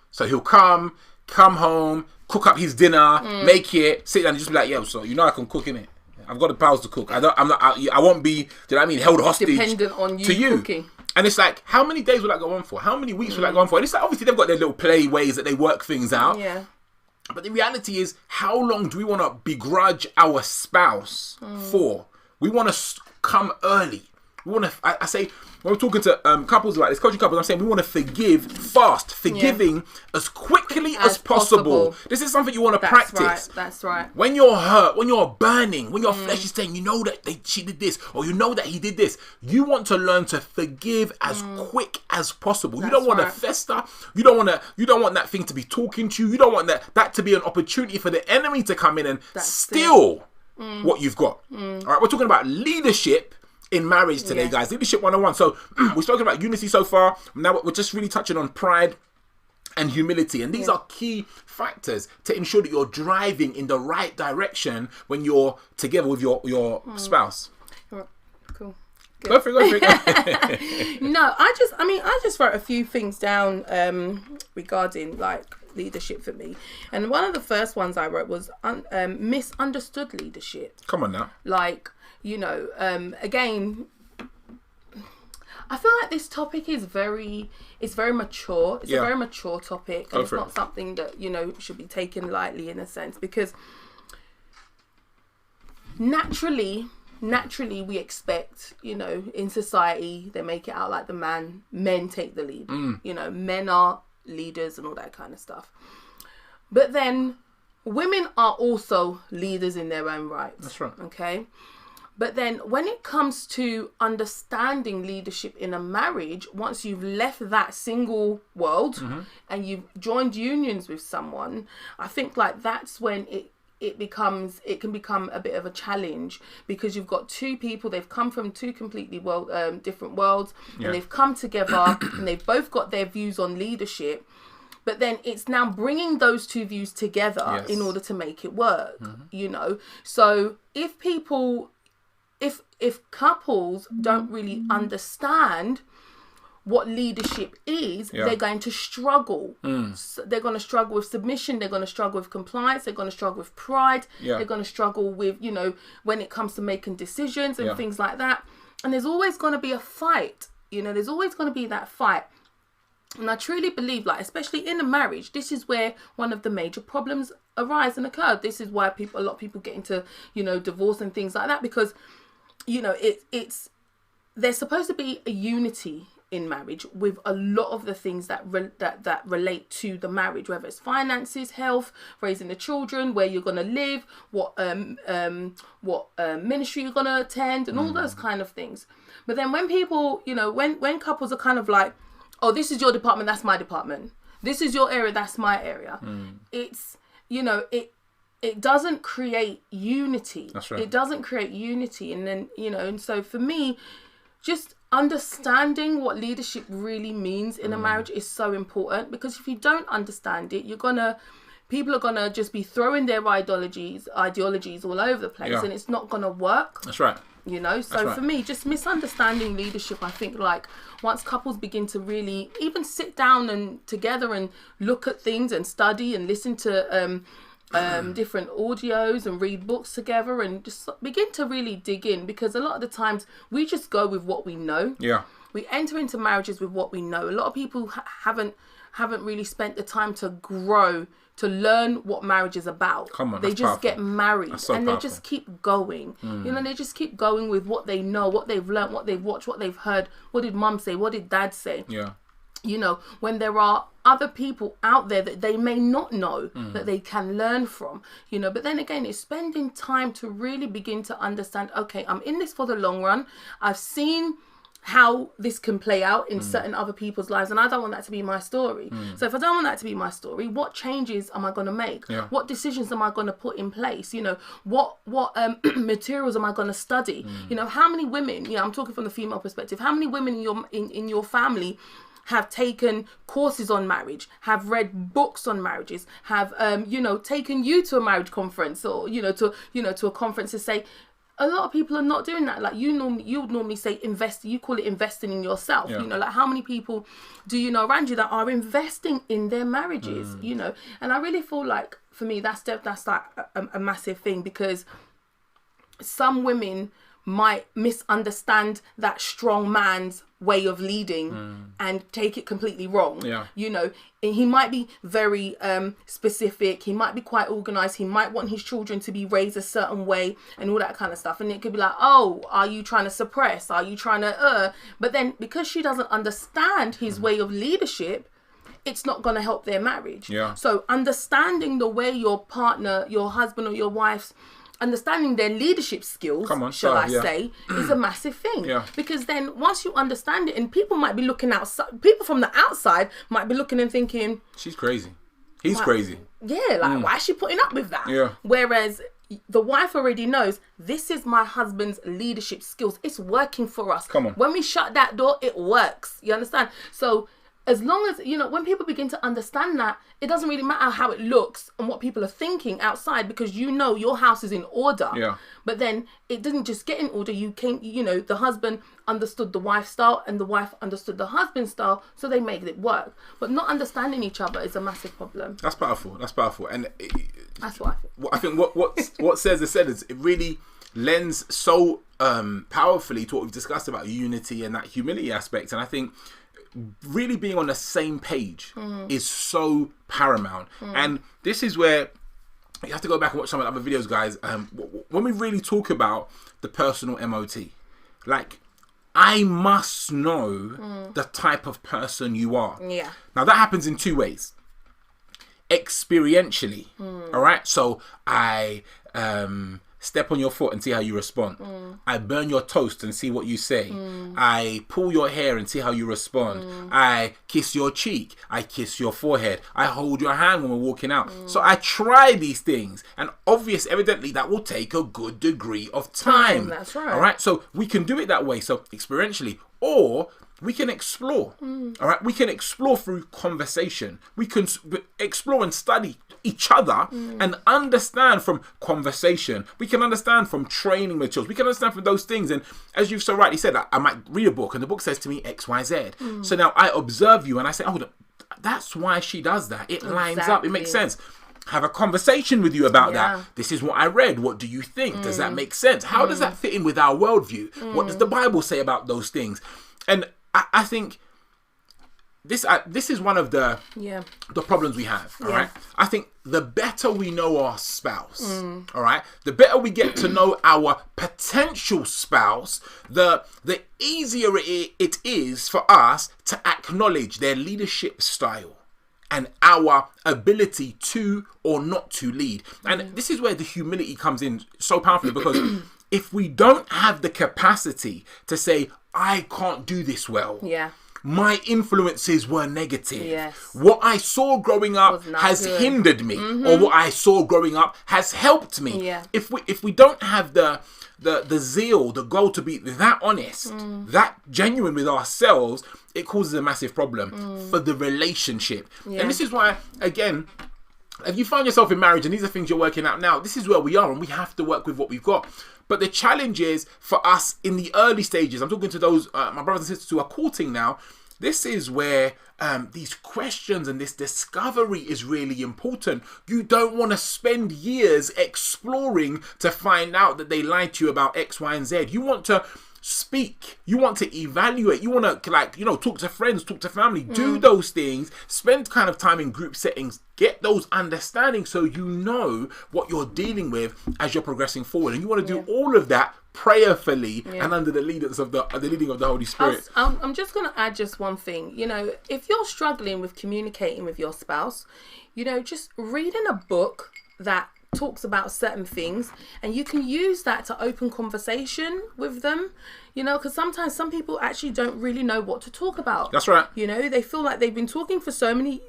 So he'll come home, cook up his dinner, make it, sit down, and just be like, yo, so you know I can cook, innit? I've got the powers to cook. I won't be, do you know what I mean, held hostage dependent on you cooking. And it's like, how many days will that go on for? How many weeks will that go on for? And it's like, obviously they've got their little play ways that they work things out. Yeah. But the reality is, how long do we want to begrudge our spouse for? We want to come early. We want to, I say, when we're talking to couples about this, coaching couples, I'm saying we want to forgive fast, forgiving as quickly as possible. This is something you want to practice. That's right. When you're hurt, when you're burning, when your flesh is saying, you know that she did this, or you know that he did this, you want to learn to forgive as quick as possible. You don't want to fester. You don't want that thing to be talking to you. You don't want that to be an opportunity for the enemy to come in and steal what you've got. All right, we're talking about leadership in marriage today, guys. Leadership 101. So we've spoken about unity so far. Now we're just really touching on pride and humility. And these are key factors to ensure that you're driving in the right direction when you're together with your spouse. Cool. Good. Go for it. No, I just wrote a few things down regarding like leadership for me. And one of the first ones I wrote was misunderstood leadership. Come on now. Like, you know, again, I feel like this topic is very mature. It's a very mature topic, and it's not something that, you know, should be taken lightly in a sense, because naturally we expect, you know, in society they make it out like men take the lead. You know, men are leaders and all that kind of stuff. But then women are also leaders in their own right. That's right. Okay. But then when it comes to understanding leadership in a marriage, once you've left that single world and you've joined unions with someone, I think like that's when it can become a bit of a challenge, because you've got two people, they've come from two completely different worlds, and they've come together and they've both got their views on leadership. But then it's now bringing those two views together in order to make it work, you know. So if couples don't really understand what leadership is, they're going to struggle. So they're going to struggle with submission. They're going to struggle with compliance. They're going to struggle with pride. They're going to struggle with, you know, when it comes to making decisions and things like that. And there's always going to be a fight. You know, there's always going to be that fight. And I truly believe, like, especially in a marriage, this is where one of the major problems arise and occur. This is why a lot of people get into, you know, divorce and things like that, because, you know, there's supposed to be a unity in marriage with a lot of the things that relate to the marriage, whether it's finances, health, raising the children, where you're going to live, what ministry you're going to attend, and all those kind of things. But then when people, you know, when couples are kind of like, oh, this is your department, that's my department. This is your area, that's my area. It's, you know, it doesn't create unity. That's right. It doesn't create unity. And then, you know, and so for me, just understanding what leadership really means in a marriage is so important, because if you don't understand it, people are gonna just be throwing their ideologies all over the place, and it's not gonna work. That's right. You know, so for me, just misunderstanding leadership, I think, like, once couples begin to really even sit down and together and look at things and study and listen to different audios and read books together and just begin to really dig in, because a lot of the times we just go with what we know. We enter into marriages with what we know. A lot of people haven't really spent the time to grow, to learn what marriage is about. Come on, they just powerful. Get married, and powerful. They just keep going. You know, they just keep going with what they know, what they've learned, what they've watched, what they've heard. What did mum say? What did dad say? You know, when there are other people out there that they may not know that they can learn from, you know. But then again, it's spending time to really begin to understand, okay, I'm in this for the long run. I've seen how this can play out in certain other people's lives, and I don't want that to be my story. So if I don't want that to be my story, what changes am I going to make? What decisions am I going to put in place? You know, what materials am I going to study? You know, how many women, you know, I'm talking from the female perspective, how many women in your family have taken courses on marriage, have read books on marriages, have you know, taken you to a marriage conference, or to a conference to say. A lot of people are not doing that. Like you would normally say invest. You call it investing in yourself. You know, like how many people do you know around you that are investing in their marriages? You know, and I really feel like for me that's like a massive thing, because some women might misunderstand that strong man's way of leading and take it completely wrong. You know, he might be very specific, he might be quite organized, he might want his children to be raised a certain way and all that kind of stuff, and it could be like, oh, are you trying to suppress, are you trying to but then because she doesn't understand his way of leadership, it's not going to help their marriage. So understanding the way your partner, your husband or your wife's understanding their leadership skills, shall I say, is a massive thing. Because then once you understand it, and people might be looking outside, people from the outside might be looking and thinking, she's crazy. He's crazy. Yeah, like why is she putting up with that? Whereas the wife already knows, this is my husband's leadership skills. It's working for us. When we shut that door, it works. You understand? So as long as, you know, when people begin to understand that, it doesn't really matter how it looks and what people are thinking outside, because you know your house is in order. But then it didn't just get in order. You know, the husband understood the wife's style and the wife understood the husband's style, so they made it work. But not understanding each other is a massive problem. That's powerful. And that's what I think. What Sarah said is, it really lends so powerfully to what we've discussed about unity and that humility aspect. And I think really being on the same page is so paramount. And this is where you have to go back and watch some of the other videos, guys. When we really talk about the personal MOT, like, I must know the type of person you are. Now that happens in two ways. Experientially, all right? So I step on your foot and see how you respond. I burn your toast and see what you say. I pull your hair and see how you respond. I kiss your cheek. I kiss your forehead. I hold your hand when we're walking out. So I try these things, and evidently that will take a good degree of time. That's right. All right, so we can do it that way, so experientially, or we can explore. All right, we can explore through conversation. We can explore and study each other and understand from conversation. We can understand from training materials. We can understand from those things. And as you've so rightly said, I might read a book and the book says to me X, Y, Z. So now I observe you and I say, oh, that's why she does that. It lines up. It makes sense. Have a conversation with you about that. This is what I read. What do you think? Does that make sense? How does that fit in with our worldview? What does the Bible say about those things? And I think this is one of the problems we have. All right. I think the better we know our spouse, all right, the better we get to know our potential spouse, the easier it is for us to acknowledge their leadership style and our ability to or not to lead. And this is where the humility comes in so powerfully, because if we don't have the capacity to say, I can't do this well. My influences were negative. What I saw growing up has hindered me, or what I saw growing up has helped me. If we don't have the zeal, the goal to be that honest, that genuine with ourselves, it causes a massive problem for the relationship. And this is why, again, if you find yourself in marriage and these are things you're working out now, this is where we are, and we have to work with what we've got. But the challenge is for us in the early stages. I'm talking to those, my brothers and sisters who are courting now. This is where these questions and this discovery is really important. You don't want to spend years exploring to find out that they lied to you about X, Y, and Z. You want to speak. You want to evaluate. You want to, like, you know, talk to friends, talk to family, do those things, spend kind of time in group settings, get those understandings so you know what you're dealing with as you're progressing forward. And you want to do all of that prayerfully and under the leading of the Holy Spirit. I'm just going to add just one thing. You know, if you're struggling with communicating with your spouse, you know, just reading a book that talks about certain things, and you can use that to open conversation with them, you know, because sometimes some people actually don't really know what to talk about. That's right. You know, they feel like they've been talking for so many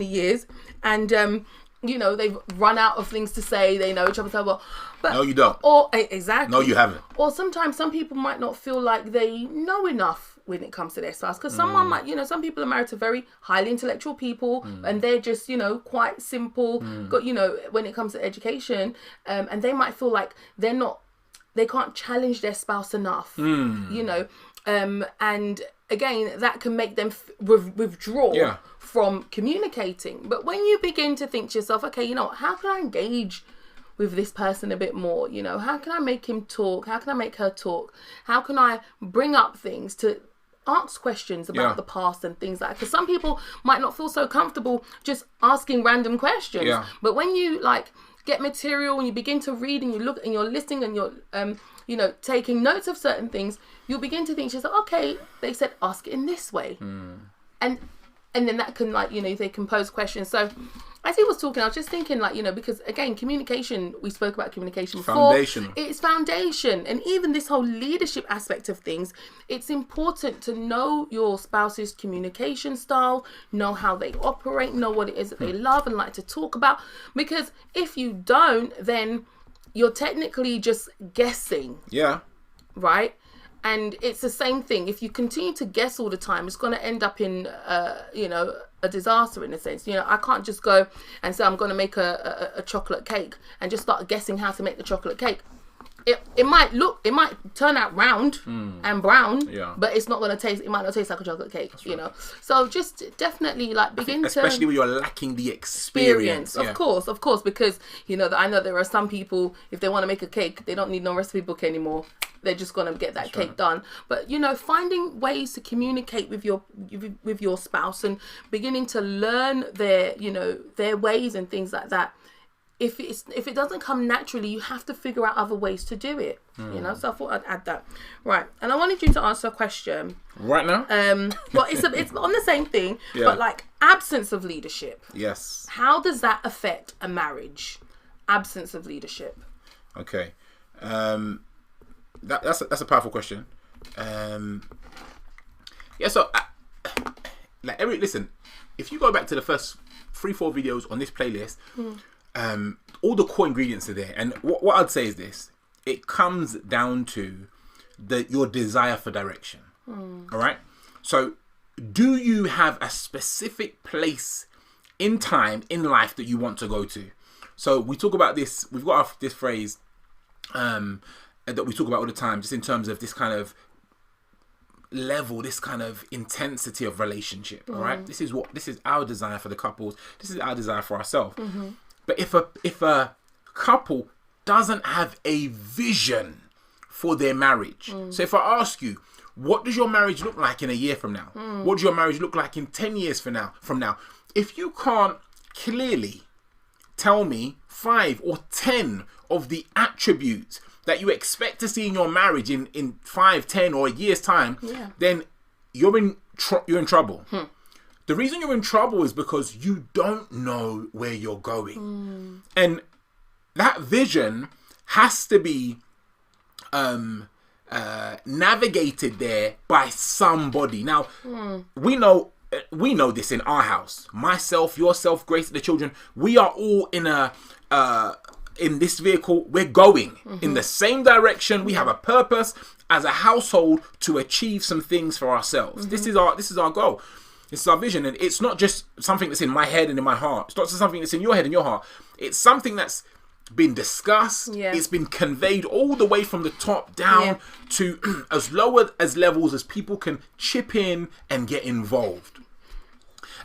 years, and you know, they've run out of things to say. They know each other so well. But, no, you don't. Or exactly. No, you haven't. Or sometimes some people might not feel like they know enough when it comes to their spouse, because someone might, you know, some people are married to very highly intellectual people, and they're just, you know, quite simple, got, you know, when it comes to education, and they might feel like they can't challenge their spouse enough, you know, and again, that can make them withdraw from communicating. But when you begin to think to yourself, okay, you know, how can I engage with this person a bit more? You know, how can I make him talk? How can I make her talk? How can I bring up things to ask questions about the past and things like that? Because some people might not feel so comfortable just asking random questions. But when you like get material and you begin to read and you look and you're listening and you're you know, taking notes of certain things, you'll begin to think to yourself, okay, they said ask it in this way. And then that can, like, you know, they can pose questions. So as he was talking, I was just thinking, like, you know, because again, communication, we spoke about communication before. Foundation. It's foundation. And even this whole leadership aspect of things, it's important to know your spouse's communication style, know how they operate, know what it is that they love and like to talk about. Because if you don't, then you're technically just guessing. Yeah. Right? And it's the same thing. If you continue to guess all the time, it's going to end up in, you know, a disaster in a sense. You know, I can't just go and say I'm going to make a chocolate cake and just start guessing how to make the chocolate cake. It might turn out round and brown, but it's not going to taste. It might not taste like a chocolate cake. That's you know. So just definitely like begin especially when you're lacking the experience. Of course, because you know I know there are some people, if they want to make a cake, they don't need no recipe book anymore. They're just going to get that cake done. But, you know, finding ways to communicate with your spouse and beginning to learn their, you know, their ways and things like that. If it doesn't come naturally, you have to figure out other ways to do it. You know, so I thought I'd add that. Right. And I wanted you to answer a question. Right now? Well, it's on the same thing, but like absence of leadership. Yes. How does that affect a marriage? Absence of leadership. Okay. That's a powerful question. So like listen, if you go back to the first 3-4 videos on this playlist, all the core ingredients are there. And what I'd say is this: it comes down to your desire for direction. All right. So, do you have a specific place in time in life that you want to go to? So we talk about this. We've got this phrase. That we talk about all the time, just in terms of this kind of level, this kind of intensity of relationship. All right, this is our desire for the couples. This is our desire for ourselves. But if a couple doesn't have a vision for their marriage, so if I ask you, what does your marriage look like in a year from now? What does your marriage look like in 10 years from now? If you can't clearly tell me 5 or 10 of the attributes that you expect to see in your marriage in 5, 10 or a year's time, then you're in trouble. The reason you're in trouble is because you don't know where you're going. And that vision has to be navigated there by somebody. Now, we know this in our house. Myself, yourself, Grace, the children, we are all in this vehicle. We're going in the same direction. We have a purpose as a household to achieve some things for ourselves. This is our goal. This is our vision. And it's not just something that's in my head and in my heart. It's not just something that's in your head and your heart. It's something that's been discussed. It's been conveyed all the way from the top down to as low as levels as people can chip in and get involved.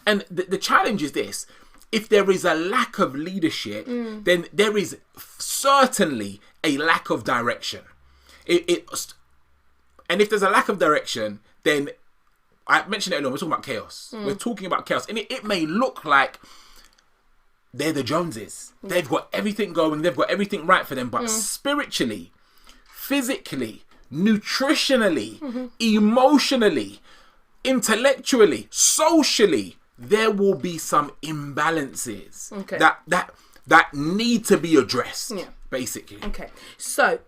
And the challenge is this: if there is a lack of leadership, then there is certainly a lack of direction. And if there's a lack of direction, then I mentioned it earlier, we're talking about chaos. We're talking about chaos. And it may look like they're the Joneses. They've got everything going. They've got everything right for them. But spiritually, physically, nutritionally, emotionally, intellectually, socially, there will be some imbalances that need to be addressed. Yeah. Basically. Okay. So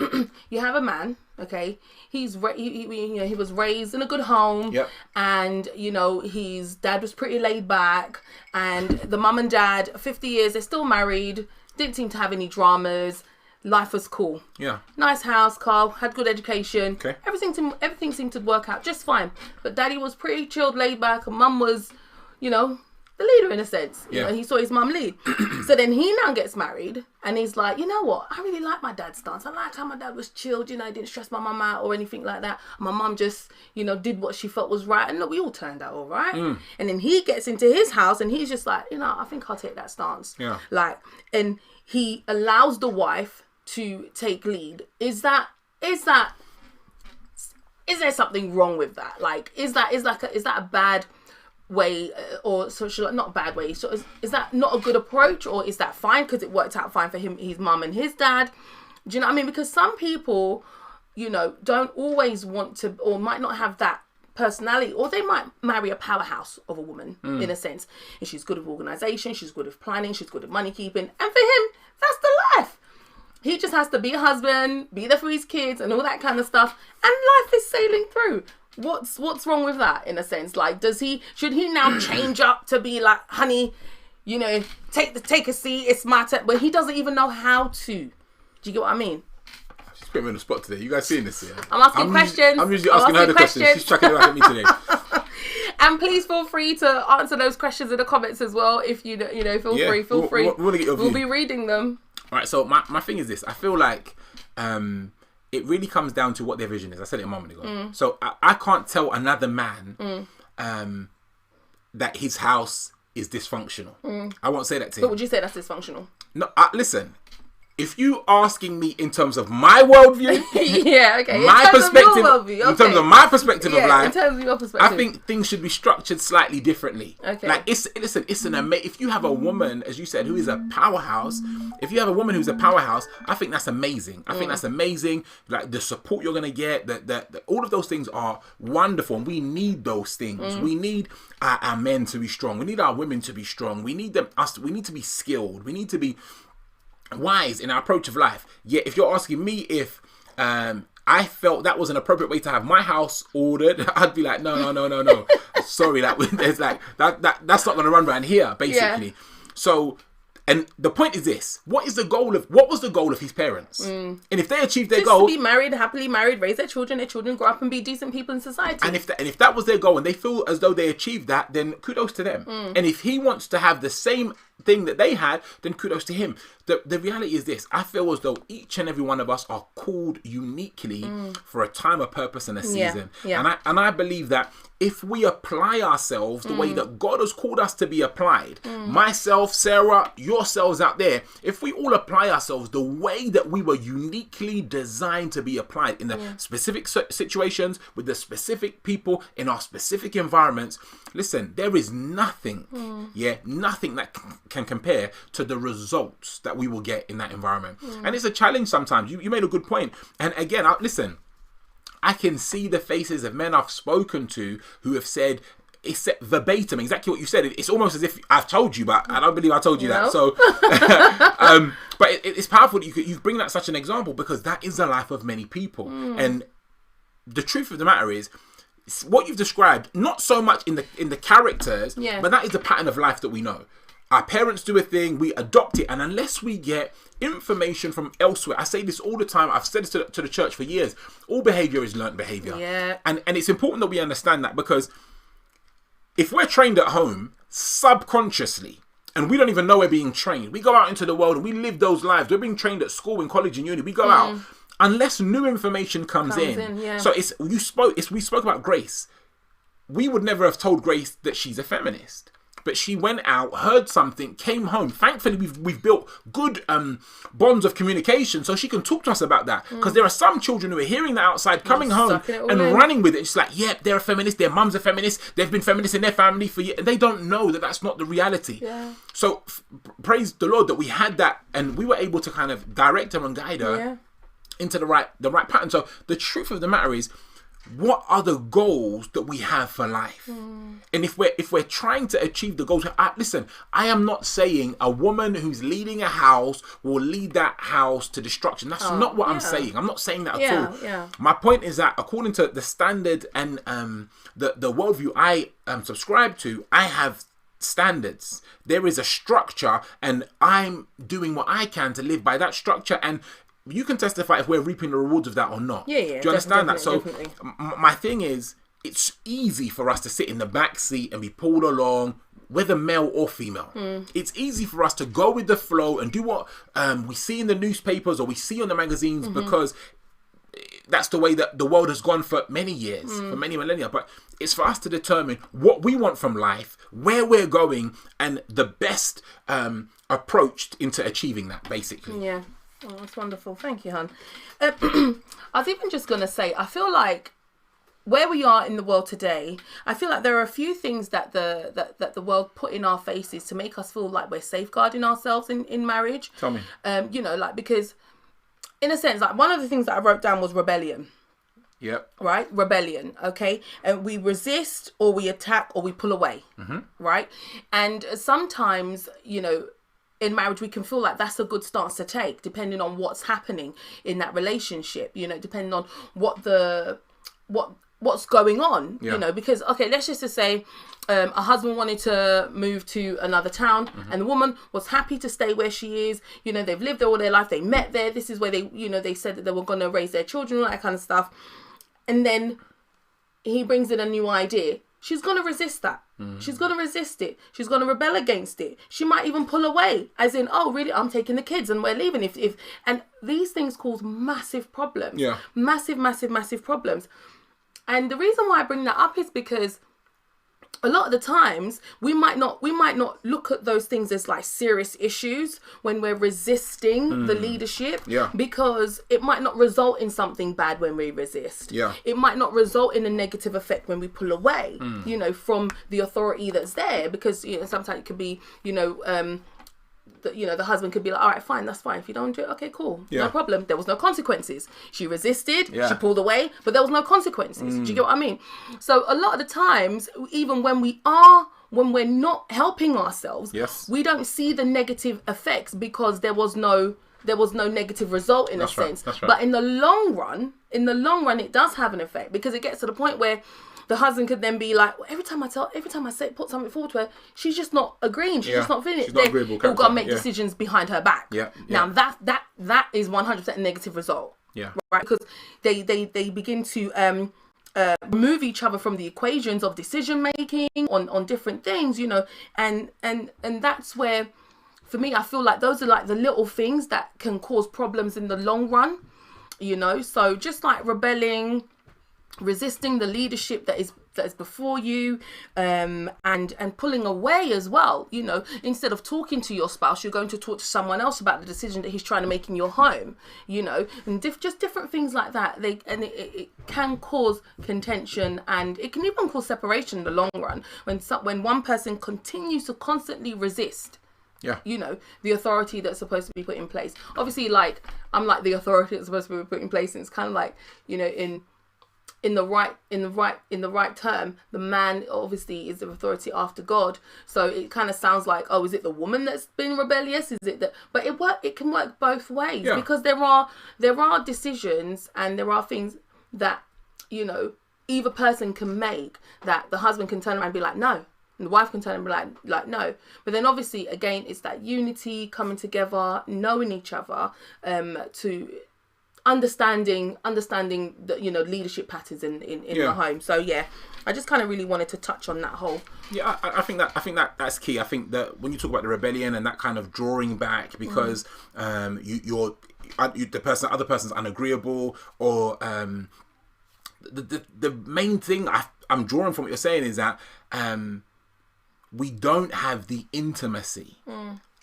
you have a man. Okay. He was raised in a good home. Yep. And his dad was pretty laid back, and the mum and dad, 50 years, they're still married. Didn't seem to have any dramas. Life was cool. Yeah. Nice house, car, had good education. Okay. Everything seemed to work out just fine. But daddy was pretty chilled, laid back, and mum was, the leader in a sense. He saw his mum lead. So then he now gets married, and he's like, you know what? I really like my dad's stance. I like how my dad was chilled. He didn't stress my mum out or anything like that. My mum just, did what she felt was right. And look, we all turned out all right. And then he gets into his house, and he's just like, I think I'll take that stance. Yeah. And he allows the wife to take lead. Is there something wrong with that? Like, is that a bad way, or not a bad way? So is that not a good approach, or is that fine because it worked out fine for him, his mum and his dad? Do you know what I mean? Because some people, don't always want to, or might not have that personality, or they might marry a powerhouse of a woman in a sense, and she's good with organisation, she's good with planning, she's good with money keeping, and for him, that's the life. He just has to be a husband, be there for his kids and all that kind of stuff, and life is sailing through. What's wrong with that, in a sense? Like, should he now change up to be like, honey, take a seat, it's my turn, but he doesn't even know how to. Do you get what I mean? She's putting me on the spot today. You guys seeing this here? I'm asking questions. I'm usually asking her the questions. She's chucking it back at me today. And please feel free to answer those questions in the comments as well. If feel free. Feel free. We want to get your view. We'll be reading them. All right, so my thing is this. I feel like it really comes down to what their vision is. I said it a moment ago. So I can't tell another man that his house is dysfunctional. I won't say that to him. But would you say that's dysfunctional? No, listen. If you asking me in terms of my worldview, yeah, okay, my perspective, in terms of my perspective of life, in terms of your perspective, I think things should be structured slightly differently. Okay, like it's an amazing. If you have a woman, as you said, who is a powerhouse, if you have a woman who's a powerhouse, I think that's amazing. I think that's amazing. Like the support you're gonna get, that all of those things are wonderful, and we need those things. We need our men to be strong. We need our women to be strong. We need We need to be skilled. We need to be wise in our approach of life. Yet if you're asking me if I felt that was an appropriate way to have my house ordered, I'd be like, no. Sorry, that's not going to run around here, basically. Yeah. So, and the point is this: what was the goal of his parents? And if they achieved their goal, to be married, happily married, raise their children grow up and be decent people in society. And if that was their goal, and they feel as though they achieved that, then kudos to them. And if he wants to have the same thing that they had, then kudos to him. The reality is this: I feel as though each and every one of us are called uniquely for a time, a purpose, and a season. Yeah. And I believe that if we apply ourselves the way that God has called us to be applied, myself, Sarah, yourselves out there, if we all apply ourselves the way that we were uniquely designed to be applied in the specific situations, with the specific people, in our specific environments, listen, there is nothing, nothing that can compare to the results that we will get in that environment. And it's a challenge sometimes. You made a good point. And again, listen, I can see the faces of men I've spoken to who have said, it's verbatim, exactly what you said. It's almost as if I've told you, but I don't believe I told you that. So, but it's powerful that you bring that such an example, because that is the life of many people. And the truth of the matter is, what you've described, not so much in the characters, but that is the pattern of life that we know. Our parents do a thing, we adopt it, and unless we get information from elsewhere, I say this all the time, I've said this to the church for years, all behaviour is learnt behaviour. Yeah. And it's important that we understand that, because if we're trained at home, subconsciously, and we don't even know we're being trained, we go out into the world and we live those lives, we're being trained at school, in college, and uni, we go out, unless new information comes in. So we spoke about Grace. We would never have told Grace that she's a feminist. But she went out, heard something, came home. Thankfully, we've built good bonds of communication, so she can talk to us about that. Because there are some children who are hearing that outside, coming home and running with it. It's like, they're a feminist, their mum's a feminist, they've been feminists in their family for years, and they don't know that that's not the reality. Yeah. So praise the Lord that we had that, and we were able to kind of direct her and guide her into the right pattern. So the truth of the matter is, what are the goals that we have for life? And if we're trying to achieve the goals, listen, I am not saying a woman who's leading a house will lead that house to destruction. That's not what I'm saying. I'm not saying that at all. Yeah. My point is that according to the standard and the worldview I subscribe to, I have standards. There is a structure, and I'm doing what I can to live by that structure, and you can testify if we're reaping the rewards of that or not. Yeah. Do you understand that? So definitely. my thing is, it's easy for us to sit in the back seat and be pulled along, whether male or female. It's easy for us to go with the flow and do what we see in the newspapers or we see on the magazines, because that's the way that the world has gone for many years, for many millennia. But it's for us to determine what we want from life, where we're going, and the best approach into achieving that, basically. Yeah. Oh, that's wonderful. Thank you, hon. I was even just going to say, I feel like where we are in the world today, I feel like there are a few things that the world put in our faces to make us feel like we're safeguarding ourselves in marriage. Tell me. Because in a sense, like one of the things that I wrote down was rebellion. Yep. Right? Rebellion. Okay. And we resist, or we attack, or we pull away. Right? And sometimes, in marriage, we can feel like that's a good stance to take, depending on what's happening in that relationship, depending on what's going on, because, okay, let's just say a husband wanted to move to another town, and the woman was happy to stay where she is. They've lived there all their life. They met there. This is where they said that they were going to raise their children, all that kind of stuff. And then he brings in a new idea. She's going to resist that. She's going to resist it. She's going to rebel against it. She might even pull away, as in, oh, really, I'm taking the kids and we're leaving. And these things cause massive problems. Yeah. Massive, massive, massive problems. And the reason why I bring that up is because a lot of the times we might not look at those things as like serious issues when we're resisting the leadership, because it might not result in something bad when we resist. It might not result in a negative effect when we pull away, from the authority that's there, because sometimes it could be the husband could be like, all right, fine, that's fine. If you don't do it, okay, cool, no problem. There was no consequences. She resisted, she pulled away, but there was no consequences. Do you get what I mean? So a lot of the times, even when we're not helping ourselves, we don't see the negative effects because there was no negative result in a sense. That's right. But in the long run, it does have an effect, because it gets to the point where the husband could then be like, well, every time I put something forward to her, she's just not agreeing. She's just not feeling it. Then we've got to make decisions behind her back. Now that is 100% a negative result. Right? Because they begin to remove each other from the equations of decision making on different things, and that's where, for me, I feel like those are like the little things that can cause problems in the long run. So just like rebelling, resisting the leadership that is before you, and pulling away as well. Instead of talking to your spouse, you're going to talk to someone else about the decision that he's trying to make in your home. And just different things like that. It can cause contention, and it can even cause separation in the long run when one person continues to constantly resist. The authority that's supposed to be put in place. Obviously, like, I'm like the authority that's supposed to be put in place, and it's kind of like, in the right term, the man obviously is the authority after God. So it kind of sounds like, oh, is it the woman that's been rebellious? Is it that? But it can work both ways, because there are decisions and there are things that either person can make, that the husband can turn around and be like, no. And the wife can turn and be like no. But then obviously, again, it's that unity, coming together, knowing each other, to understanding the leadership patterns in the home. So I just kind of really wanted to touch on that whole. I think that's key. I think that when you talk about the rebellion and that kind of drawing back because the other person's unagreeable, or the main thing I'm drawing from what you're saying is that we don't have the intimacy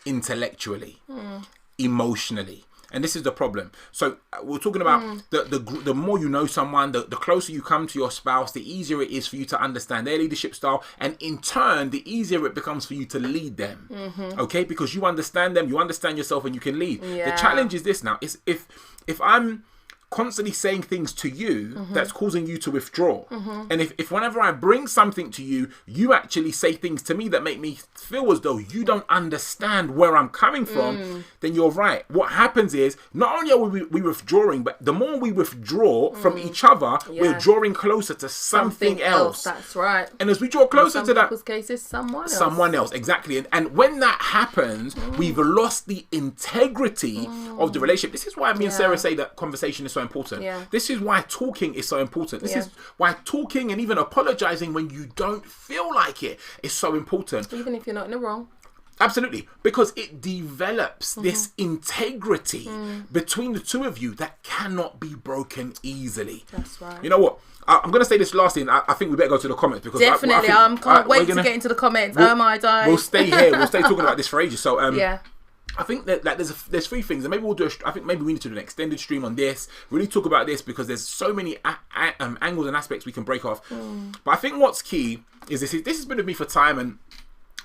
intellectually, emotionally. And this is the problem. So we're talking about the more you know someone, the closer you come to your spouse, the easier it is for you to understand their leadership style. And in turn, the easier it becomes for you to lead them. Okay? Because you understand them, you understand yourself, and you can lead. The challenge is this now. Is if I'm constantly saying things to you that's causing you to withdraw. And if whenever I bring something to you, you actually say things to me that make me feel as though you don't understand where I'm coming from, then you're right. What happens is, not only are we withdrawing, but the more we withdraw from each other, we're drawing closer to something else. That's right. And as we draw closer to that, cases, someone else, exactly. And when that happens, we've lost the integrity of the relationship. This is why me and Sarah say that conversation is so important. This is why talking is so important. This is why talking and even apologizing when you don't feel like it is so important. Even if you're not in the wrong. Absolutely, because it develops this integrity between the two of you that cannot be broken easily. That's right. You know what? I'm going to say this last thing. I think we better go to the comments because definitely. I can't wait to get into the comments. Oh my God. We'll stay here. We'll stay talking about this for ages. So I think that there's three things, and maybe we'll do. I think maybe we need to do an extended stream on this. Really talk about this because there's so many angles and aspects we can break off. But I think what's key is this. This has been with me for time, and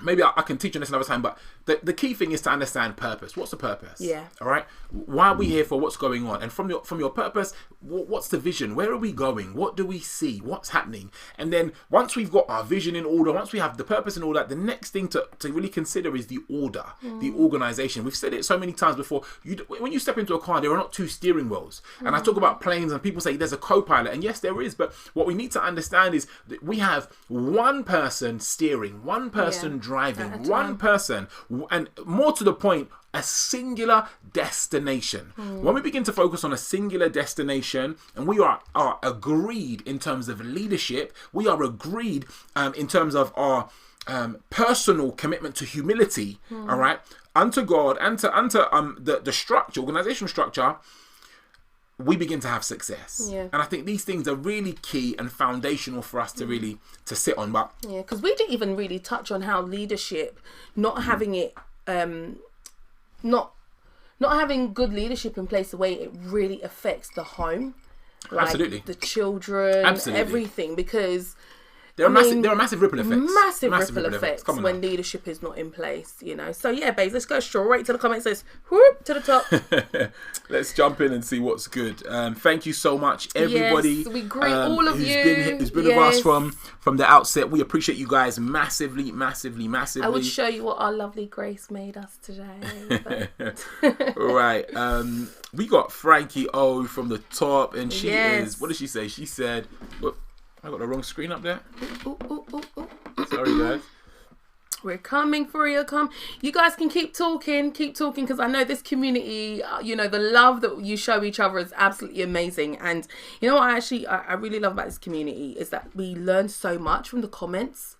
maybe I can teach on this another time, but the key thing is to understand purpose. What's the purpose? Yeah. All right. Why are we here for? What's going on? And from your purpose, what's the vision? Where are we going? What do we see? What's happening? And then once we've got our vision in order, once we have the purpose and all that, the next thing to really consider is the order, the organization. We've said it so many times before. When you step into a car, there are not two steering wheels. And I talk about planes and people say there's a co-pilot. And yes, there is. But what we need to understand is that we have one person steering, one person driving, one person, and more to the point, a singular destination. When we begin to focus on a singular destination, and we are agreed in terms of leadership, we are agreed in terms of our personal commitment to humility, all right, unto God and to the structure, organizational structure, we begin to have success. And I think these things are really key and foundational for us to really to sit on. But because we didn't even really touch on how leadership, not having it not having good leadership in place, the way it really affects the home, like absolutely, the children, everything, because there are massive ripple effects. Massive ripple effects when leadership is not in place, you know. So yeah, babes, let's go straight to the comments. Let's whoop to the top. Let's jump in and see what's good. Thank you so much, everybody. Yes, we greet all of who's been with us from the outset. We appreciate you guys massively. I would show you what our lovely Grace made us today. All right. We got Frankie O from the top, and she is. What did she say? She said. I got the wrong screen up there. Ooh. Sorry, guys. We're coming for you. You guys can keep talking, because I know this community, you know, the love that you show each other is absolutely amazing. And you know what I really love about this community is that we learn so much from the comments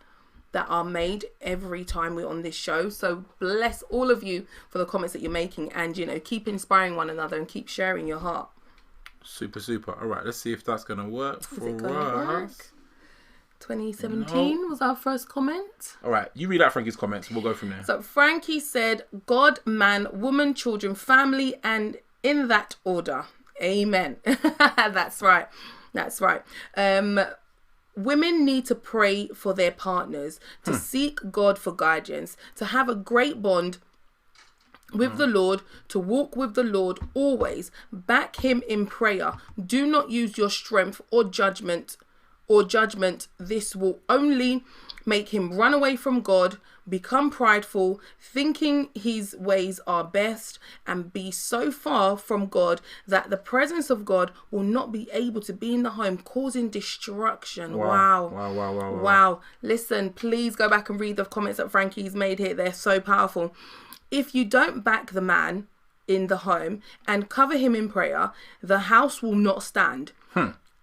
that are made every time we're on this show. So bless all of you for the comments that you're making, and, you know, keep inspiring one another and keep sharing your heart. Super. All right, let's see if that's going to work for us. 2017 was our first comment. All right, you read out Frankie's comments. We'll go from there. So Frankie said, God, man, woman, children, family, and in that order. Amen. That's right. Women need to pray for their partners, to seek God for guidance, to have a great bond with the Lord, to walk with the Lord always. Back him in prayer. Do not use your strength or judgment. This will only make him run away from God, become prideful, thinking his ways are best, and be so far from God that the presence of God will not be able to be in the home, causing destruction. Wow. Listen, please go back and read the comments that Frankie's made here. They're so powerful. If you don't back the man in the home and cover him in prayer, the house will not stand.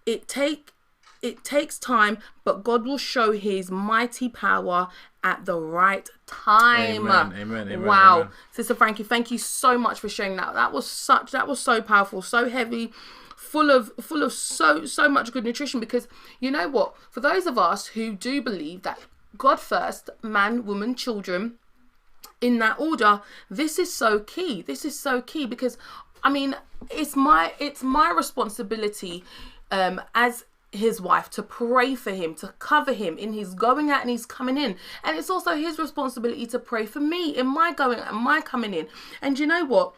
It takes time, but God will show his mighty power at the right time. Amen. Wow. Amen. Sister Frankie, thank you so much for sharing that. That was so powerful, so heavy, full of so much good nutrition, because you know what? For those of us who do believe that God first, man, woman, children, in that order, this is so key. Because, I mean, it's my responsibility as his wife to pray for him, to cover him in his going out and his coming in. And it's also his responsibility to pray for me in my going out and my coming in. And you know what?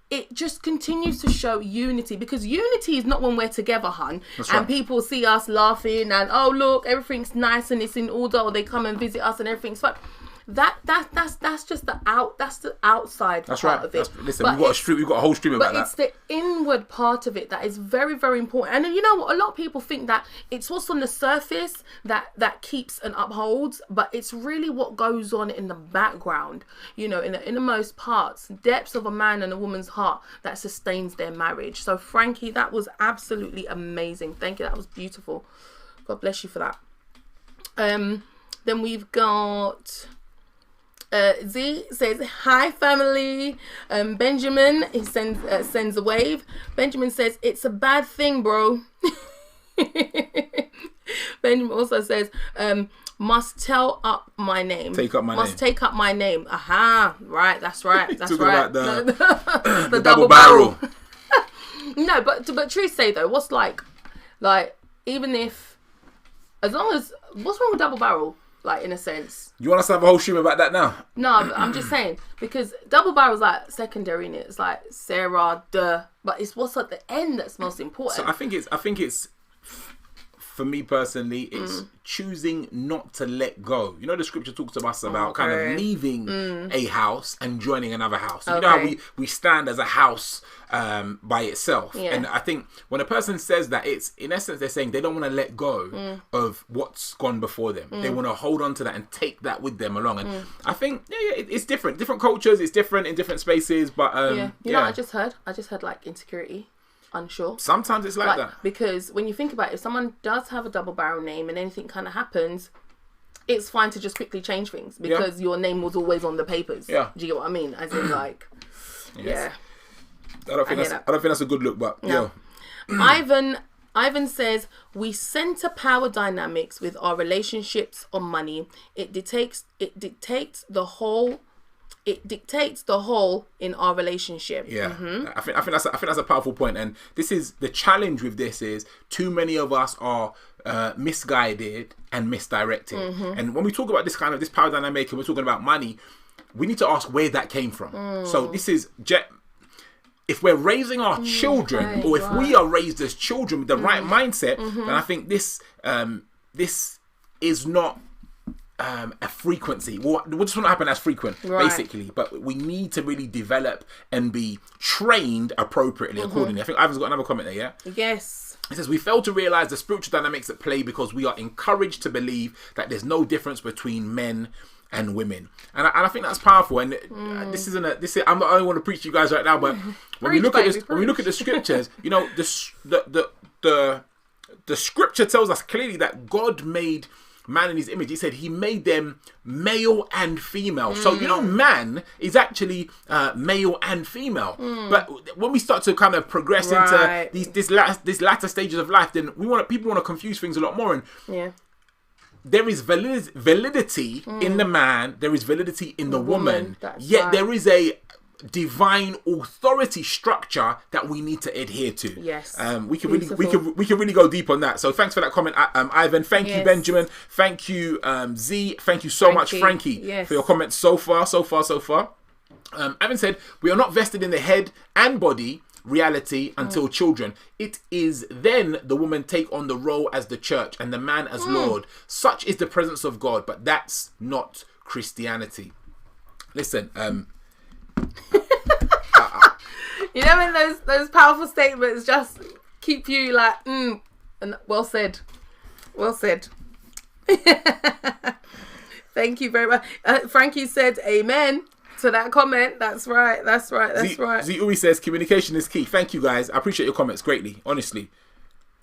it just continues to show unity, because unity is not when we're together, hun. That's and right. people see us laughing and, oh, look, everything's nice and it's in order, or they come and visit us and everything's fine. That's just the outside That's part right. of it. Listen, we've got a whole stream about that. But it's the inward part of it that is very, very important. And then, you know what? A lot of people think that it's what's on the surface that keeps and upholds, but it's really what goes on in the background. You know, in the most parts, depths of a man and a woman's heart that sustains their marriage. So, Frankie, that was absolutely amazing. Thank you. That was beautiful. God bless you for that. Then we've got. Z says, hi family. Benjamin, he sends a wave. Benjamin says, it's a bad thing, bro. Benjamin also says, must tell up my name. Take up my name. Must take up my name. Aha, right, that's right. That's right. About the double barrel. No, but truth say though, what's like even if, as long as, what's wrong with double barrel? Like, in a sense. You want us to have a whole stream about that now? No, but I'm just saying, because double barrel's like secondary in it. It's like Sarah, but it's what's at the end that's most important. So I think it's for me personally, it's choosing not to let go. You know, the scripture talks to us about kind of leaving a house and joining another house. So you know how we stand as a house by itself. Yeah. And I think when a person says that, it's in essence they're saying they don't want to let go of what's gone before them. They want to hold on to that and take that with them along. And I think it's different cultures. It's different in different spaces. But you know, I just heard like insecurity. Unsure. Sometimes it's like that. Because when you think about it, if someone does have a double barrel name and anything kind of happens, it's fine to just quickly change things because your name was always on the papers. Yeah. Do you get what I mean? As in like, I don't think that's a good look, but no. Ivan says, we center power dynamics with our relationships on money. It dictates the whole in our relationship. Yeah, I think that's a powerful point, and this is the challenge with this: is too many of us are misguided and misdirected. And when we talk about this power dynamic, and we're talking about money, we need to ask where that came from. So this is if we're raising our children, or if we are raised as children with the right mindset, then I think this is not a frequency. Well, just want to happen as frequent, basically. But we need to really develop and be trained appropriately, accordingly. I think Ivan's got another comment there, yeah? Yes. It says, we fail to realise the spiritual dynamics at play because we are encouraged to believe that there's no difference between men and women. And I think that's powerful. And I'm not only want to preach to you guys right now, but when we look at the scriptures, you know, the scripture tells us clearly that God made man in his image. He said he made them male and female. So, you know, man is actually male and female. But when we start to kind of progress into these latter stages of life, then people want to confuse things a lot more. And there is validity in the man, there is validity in the woman. Yet there is a divine authority structure that we need to adhere to. Yes. We can really go deep on that. So thanks for that comment, Ivan. Thank you, Benjamin. Thank you, Z. Thank you so much, Frankie, for your comments so far. Ivan said, we are not vested in the head and body reality until children. It is then the woman take on the role as the church and the man as Lord. Such is the presence of God, but that's not Christianity. Listen, you know when those powerful statements just keep you like, and well said. Thank you very much. Frankie said amen to that comment. That's right. Z always says communication is key. Thank you guys. I appreciate your comments greatly, honestly.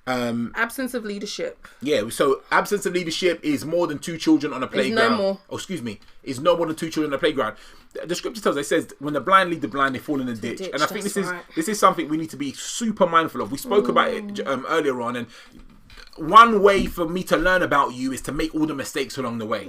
Absence of leadership. Yeah, so absence of leadership is more than two children on a playground. No more. Oh, excuse me. Is no more than two children on a playground. The scripture tells us, it says, when the blind lead the blind, they fall in a ditch. And I think this is something we need to be super mindful of. We spoke about it earlier on, and one way for me to learn about you is to make all the mistakes along the way.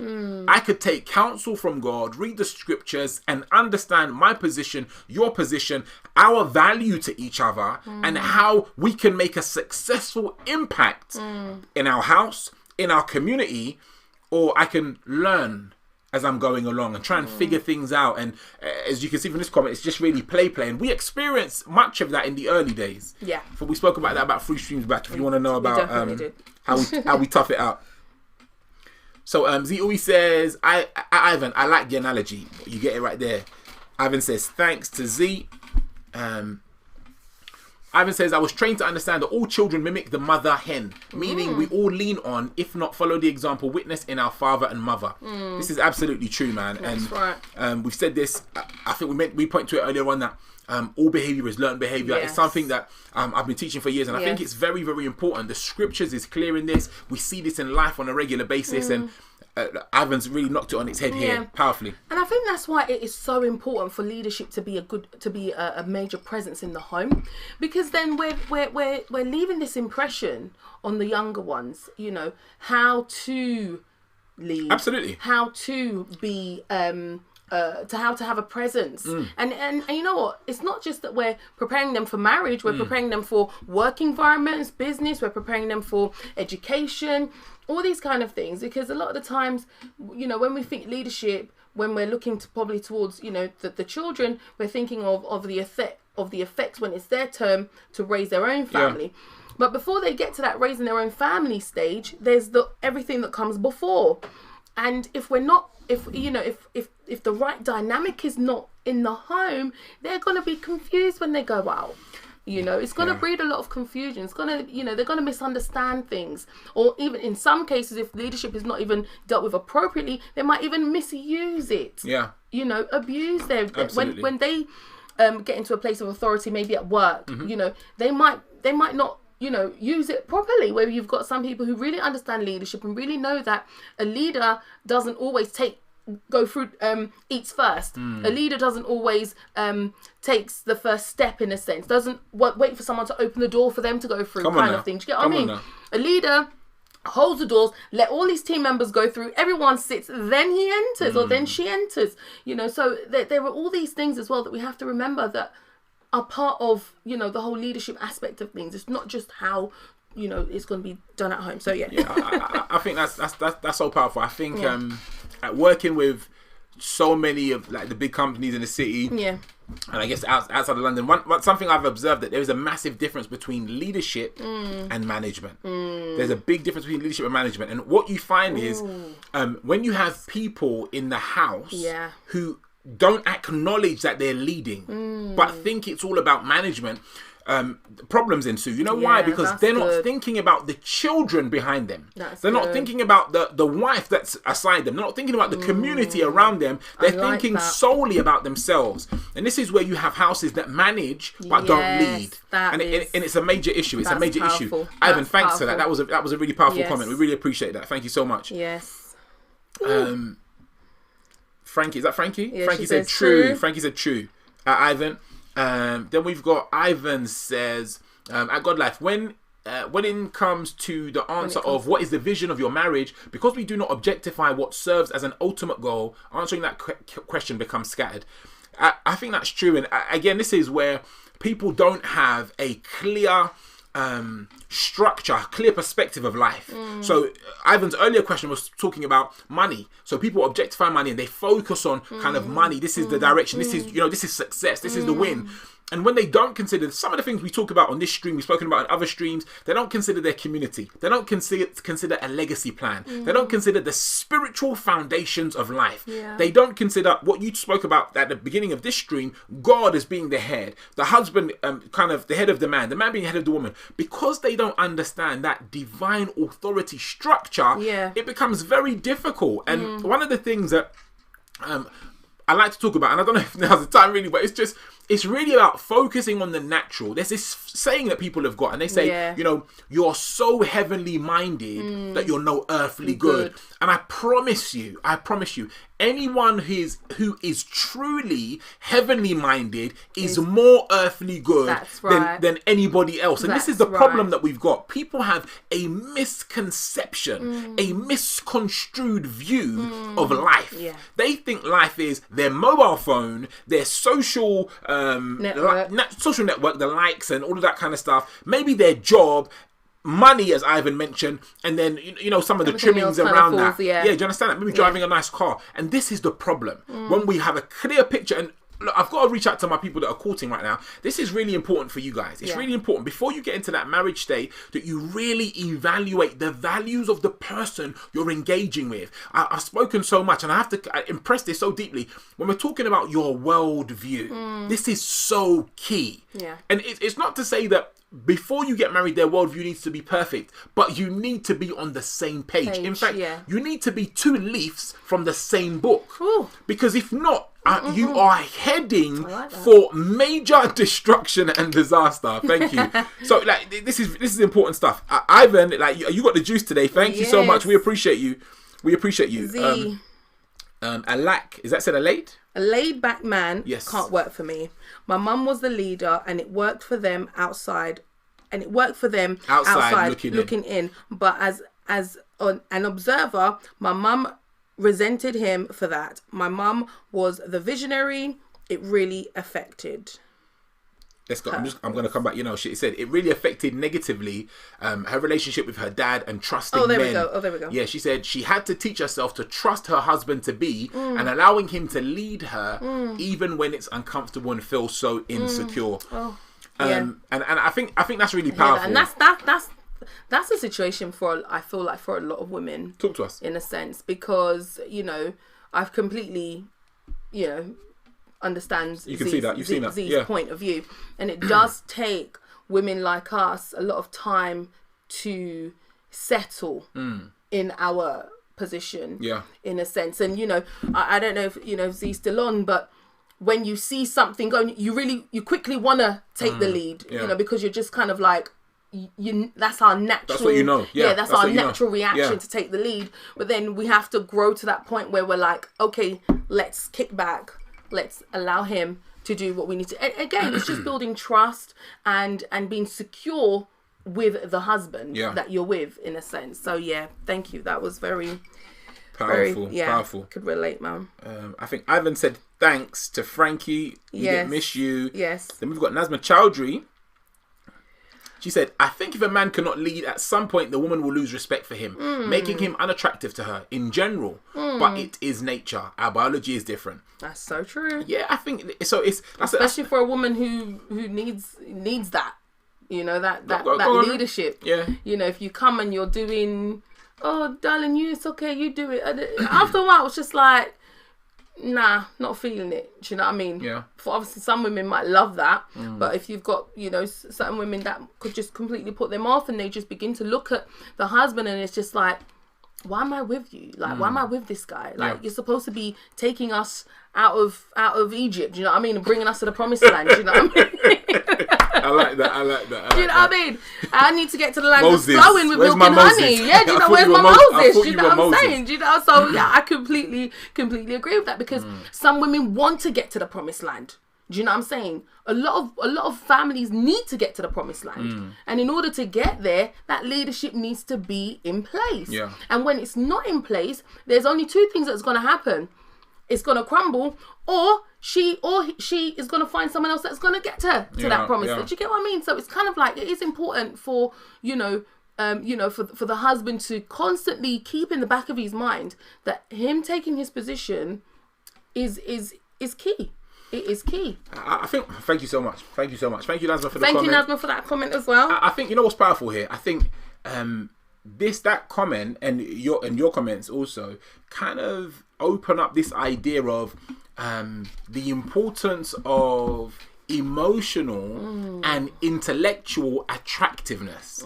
I could take counsel from God, read the scriptures, and understand my position, your position, our value to each other, and how we can make a successful impact in our house, in our community, or I can learn as I'm going along and try and figure things out. And as you can see from this comment, it's just really play. And we experienced much of that in the early days. Yeah. So we spoke about that about 3 streams back. If you want to know about how we tough it out. So Z always says, Ivan, I like the analogy. You get it right there. Ivan says, thanks to Z. Ivan says, I was trained to understand that all children mimic the mother hen, meaning we all lean on, if not follow the example witnessed in our father and mother. This is absolutely true, man. That's right. We've said this, I think we pointed to it earlier on, that all behavior is learned behavior. Yes. It's something that I've been teaching for years, and I think it's very, very important. The scriptures is clear in this. We see this in life on a regular basis, and Ivan's really knocked it on its head here powerfully. And I think that's why it is so important for leadership to be a major presence in the home, because then we're leaving this impression on the younger ones, you know, how to lead, absolutely, how to be how to have a presence. And you know what, it's not just that we're preparing them for marriage, we're preparing them for work environments, business, we're preparing them for education, all these kind of things, because a lot of the times, you know, when we think leadership, when we're looking to probably towards, you know, the children, we're thinking of the effects when it's their turn to raise their own family. But before they get to that raising their own family stage, there's everything that comes before. And if the right dynamic is not in the home, they're going to be confused when they go out. You know, it's going to breed a lot of confusion. It's going to, you know, they're going to misunderstand things. Or even in some cases, if leadership is not even dealt with appropriately, they might even misuse it. Yeah. You know, abuse when they get into a place of authority, maybe at work, you know, they might not, you know, use it properly, where you've got some people who really understand leadership and really know that a leader doesn't always eats first. A leader doesn't always takes the first step, in a sense, doesn't wait for someone to open the door for them to go through, kind of thing. Do you get what I mean? A leader holds the doors, let all these team members go through, everyone sits, then he enters or then she enters, you know. So there are all these things as well that we have to remember that are part of, you know, the whole leadership aspect of things. It's not just how, you know, it's going to be done at home. So I think that's so powerful. I think at working with so many of like the big companies in the city, and I guess outside of London, something I've observed, that there's a massive difference between leadership and management. There's a big difference between leadership and management, and what you find is when you have people in the house who don't acknowledge that they're leading, but think it's all about management, problems ensue. You know why? Because they're not thinking about the children behind them. They're not thinking about the wife that's aside them. They're not thinking about the community around them. They're thinking solely about themselves. And this is where you have houses that manage but don't lead. And it's a major issue. It's a major issue. Ivan, thanks for that. That was a really powerful comment. We really appreciate that. Thank you so much. Yes. Frankie, is that Frankie? Yeah, Frankie said true. Frankie said true. Ivan. Then we've got Ivan says, at God Life, when it comes to the answer of what is the vision of your marriage, because we do not objectify what serves as an ultimate goal, answering that question becomes scattered. I think that's true. And again, this is where people don't have a clear structure, clear perspective of life. So Ivan's earlier question was talking about money. So people objectify money and they focus on kind of money. This is the direction. This is, you know, this is success. This is the win. And when they don't consider some of the things we talk about on this stream, we've spoken about in other streams, they don't consider their community. They don't consider a legacy plan. They don't consider the spiritual foundations of life. They don't consider what you spoke about at the beginning of this stream, God as being the head, the husband kind of the head of the man being the head of the woman. Because they don't understand that divine authority structure, it becomes very difficult. And one of the things that I like to talk about, and I don't know if now's the time really, but it's really about focusing on the natural. There's this saying that people have got, and they say, you know, you're so heavenly minded that you're no earthly good. And I promise you, anyone who is truly heavenly minded is more earthly good than anybody else. And this is the problem that we've got. People have a misconception, a misconstrued view of life. They think life is their mobile phone, their social network, the likes and all of that kind of stuff, maybe their job, money, as Ivan mentioned, and then some of the trimmings around that. Yeah, do you understand that? Maybe driving a nice car. And this is the problem. When we have a clear picture, and look, I've got to reach out to my people that are courting right now. This is really important for you guys. It's really important before you get into that marriage state that you really evaluate the values of the person you're engaging with. I've spoken so much, and I have to impress this so deeply. When we're talking about your worldview, this is so key. Yeah. And it's not to say that before you get married, their worldview needs to be perfect, but you need to be on the same page. In fact, you need to be 2 leaves from the same book. Ooh. Because if not, you are heading for major destruction and disaster. Thank you. So, this is important stuff. Ivan, you got the juice today. Thank you so much. We appreciate you. Z. Is that said a late? A laid-back man can't work for me. My mum was the leader, and it worked for them outside. And it worked for them outside looking in. But as an observer, my mum resented him for that. My mum was the visionary. It really affected. Let's go. I'm going to come back. She said it really affected negatively her relationship with her dad and trusting men. There we go. Yeah, she said she had to teach herself to trust her husband to be and allowing him to lead her even when it's uncomfortable and feels so insecure. And I think that's really powerful. And that's a situation I feel like for a lot of women. Talk to us. In a sense, because I've completely understands Zeke's point of view, and it does take women like us a lot of time to settle in our position, in a sense. And I don't know if Zeke's still on, but when you see something going, you quickly want to take the lead, because you're just kind of like, that's our natural. That's what you know. Yeah, that's our natural reaction to take the lead. But then we have to grow to that point where we're like, okay, let's kick back. Let's allow him to do what we need to. And again, it's just building trust and being secure with the husband that you're with, in a sense. So thank you. That was very powerful. Powerful. Could relate, man. I think Ivan said thanks to Frankie. We didn't miss you. Yes. Then we've got Nazma Chowdhury. She said, I think if a man cannot lead, at some point the woman will lose respect for him, making him unattractive to her in general. But it is nature. Our biology is different. That's so true. Yeah, I think so. Especially for a woman who needs that, that leadership. Yeah. If you come and you're doing, oh, darling, it's okay, you do it. After a while, it's just like, nah, not feeling it. Do you know what I mean? Yeah. For obviously some women might love that, but if you've got, certain women that could just completely put them off, and they just begin to look at the husband, and it's just like, why am I with you? Like, why am I with this guy? Like, you're supposed to be taking us out of Egypt, do you know what I mean? And bringing us to the promised land, do you know what I mean? I like that. Do you know what I mean? I need to get to the land that's flowing with milk and honey. Yeah, do you know, where's my Moses? Do you know what I'm saying? Do you know? So I completely agree with that, because some women want to get to the promised land. Do you know what I'm saying? A lot of families need to get to the promised land. And in order to get there, that leadership needs to be in place. Yeah. And when it's not in place, there's only 2 things that's going to happen. It's going to crumble, or she is going to find someone else that's going to get her to that promise. Do you get what I mean? So it's kind of like, it is important for, for the husband to constantly keep in the back of his mind that him taking his position is key. It is key. I think. Thank you so much. Thank you, Nazma, for the comment. Thank you, Nazma, for that comment as well. I think what's powerful here. I think that comment and your comments also kind of open up this idea of the importance of emotional and intellectual attractiveness.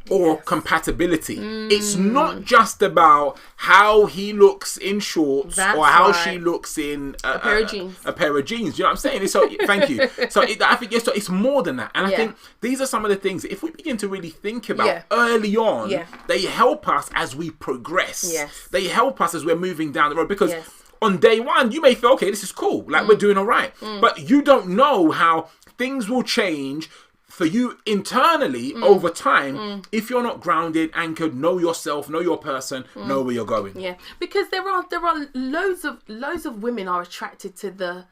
Or compatibility. It's not just about how he looks in shorts or how she looks in a pair of jeans. A pair of jeans. You know what I'm saying? So thank you. So I think it's more than that. And I think these are some of the things, if we begin to really think about early on, they help us as we progress. Yes. They help us as we're moving down the road, because on day one, you may feel, okay, this is cool. Like, we're doing all right. But you don't know how things will change for you internally over time if you're not grounded, anchored, know yourself, know your person, know where you're going. Yeah, because there are loads of women are attracted to the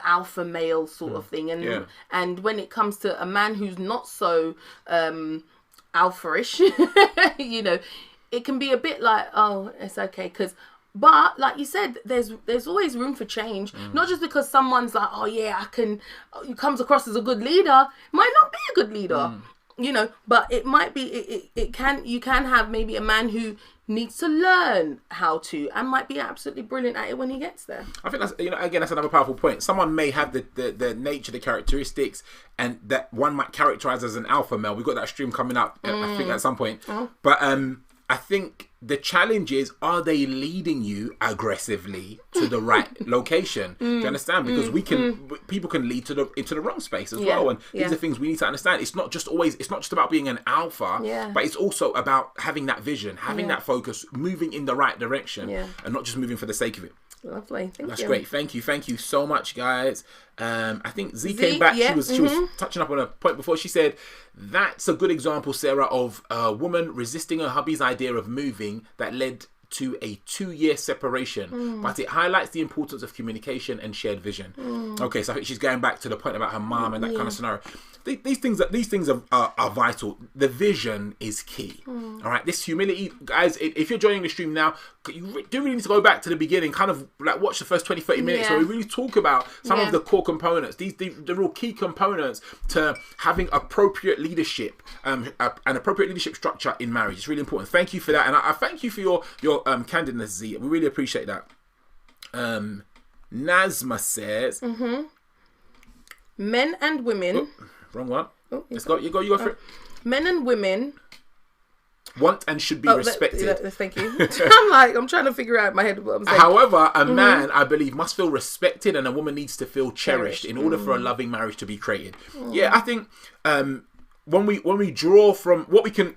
alpha male sort of thing, and when it comes to a man who's not so alpha-ish, you know, it can be a bit like, oh, it's okay, but like you said, there's always room for change. Not just because someone's like, oh yeah, he comes across as a good leader, might not be a good leader, you know, but it might be, you can have maybe a man who needs to learn how to, and might be absolutely brilliant at it when he gets there. I think that's, you know, again, that's another powerful point. Someone may have the nature, the characteristics, and that one might characterize as an alpha male. We've got that stream coming up, I think, at some point. But I think the challenge is, are they leading you aggressively to the right location? Do you understand? Because people can lead into the wrong space as well. And these are things we need to understand. It's not just about being an alpha, but it's also about having that vision, having that focus, moving in the right direction, and not just moving for the sake of it. Lovely, thank you. That's great. Thank you so much, guys. I think Zeke came back. She was touching up on a point before. She said that's a good example, Sarah, of a woman resisting her hubby's idea of moving that led to a 2-year separation, but it highlights the importance of communication and shared vision. Okay, so I think she's going back to the point about her mom and that kind of scenario. These things are vital. The vision is key. All right, this humility, guys. If you're joining the stream now, you do really need to go back to the beginning, kind of like watch the first 20-30 minutes where we really talk about some of the core components, the real key components to having appropriate leadership, an appropriate leadership structure in marriage. It's really important. Thank you for that, and I thank you for your candidness, Z. We really appreciate that. Nazma says, men and women. Wrong one. Let's go. You go for it. Men and women want and should be respected. Thank you. I'm trying to figure out in my head what I'm saying. However, a man, I believe, must feel respected, and a woman needs to feel cherished in order for a loving marriage to be created. Yeah, I think when we draw from what we can,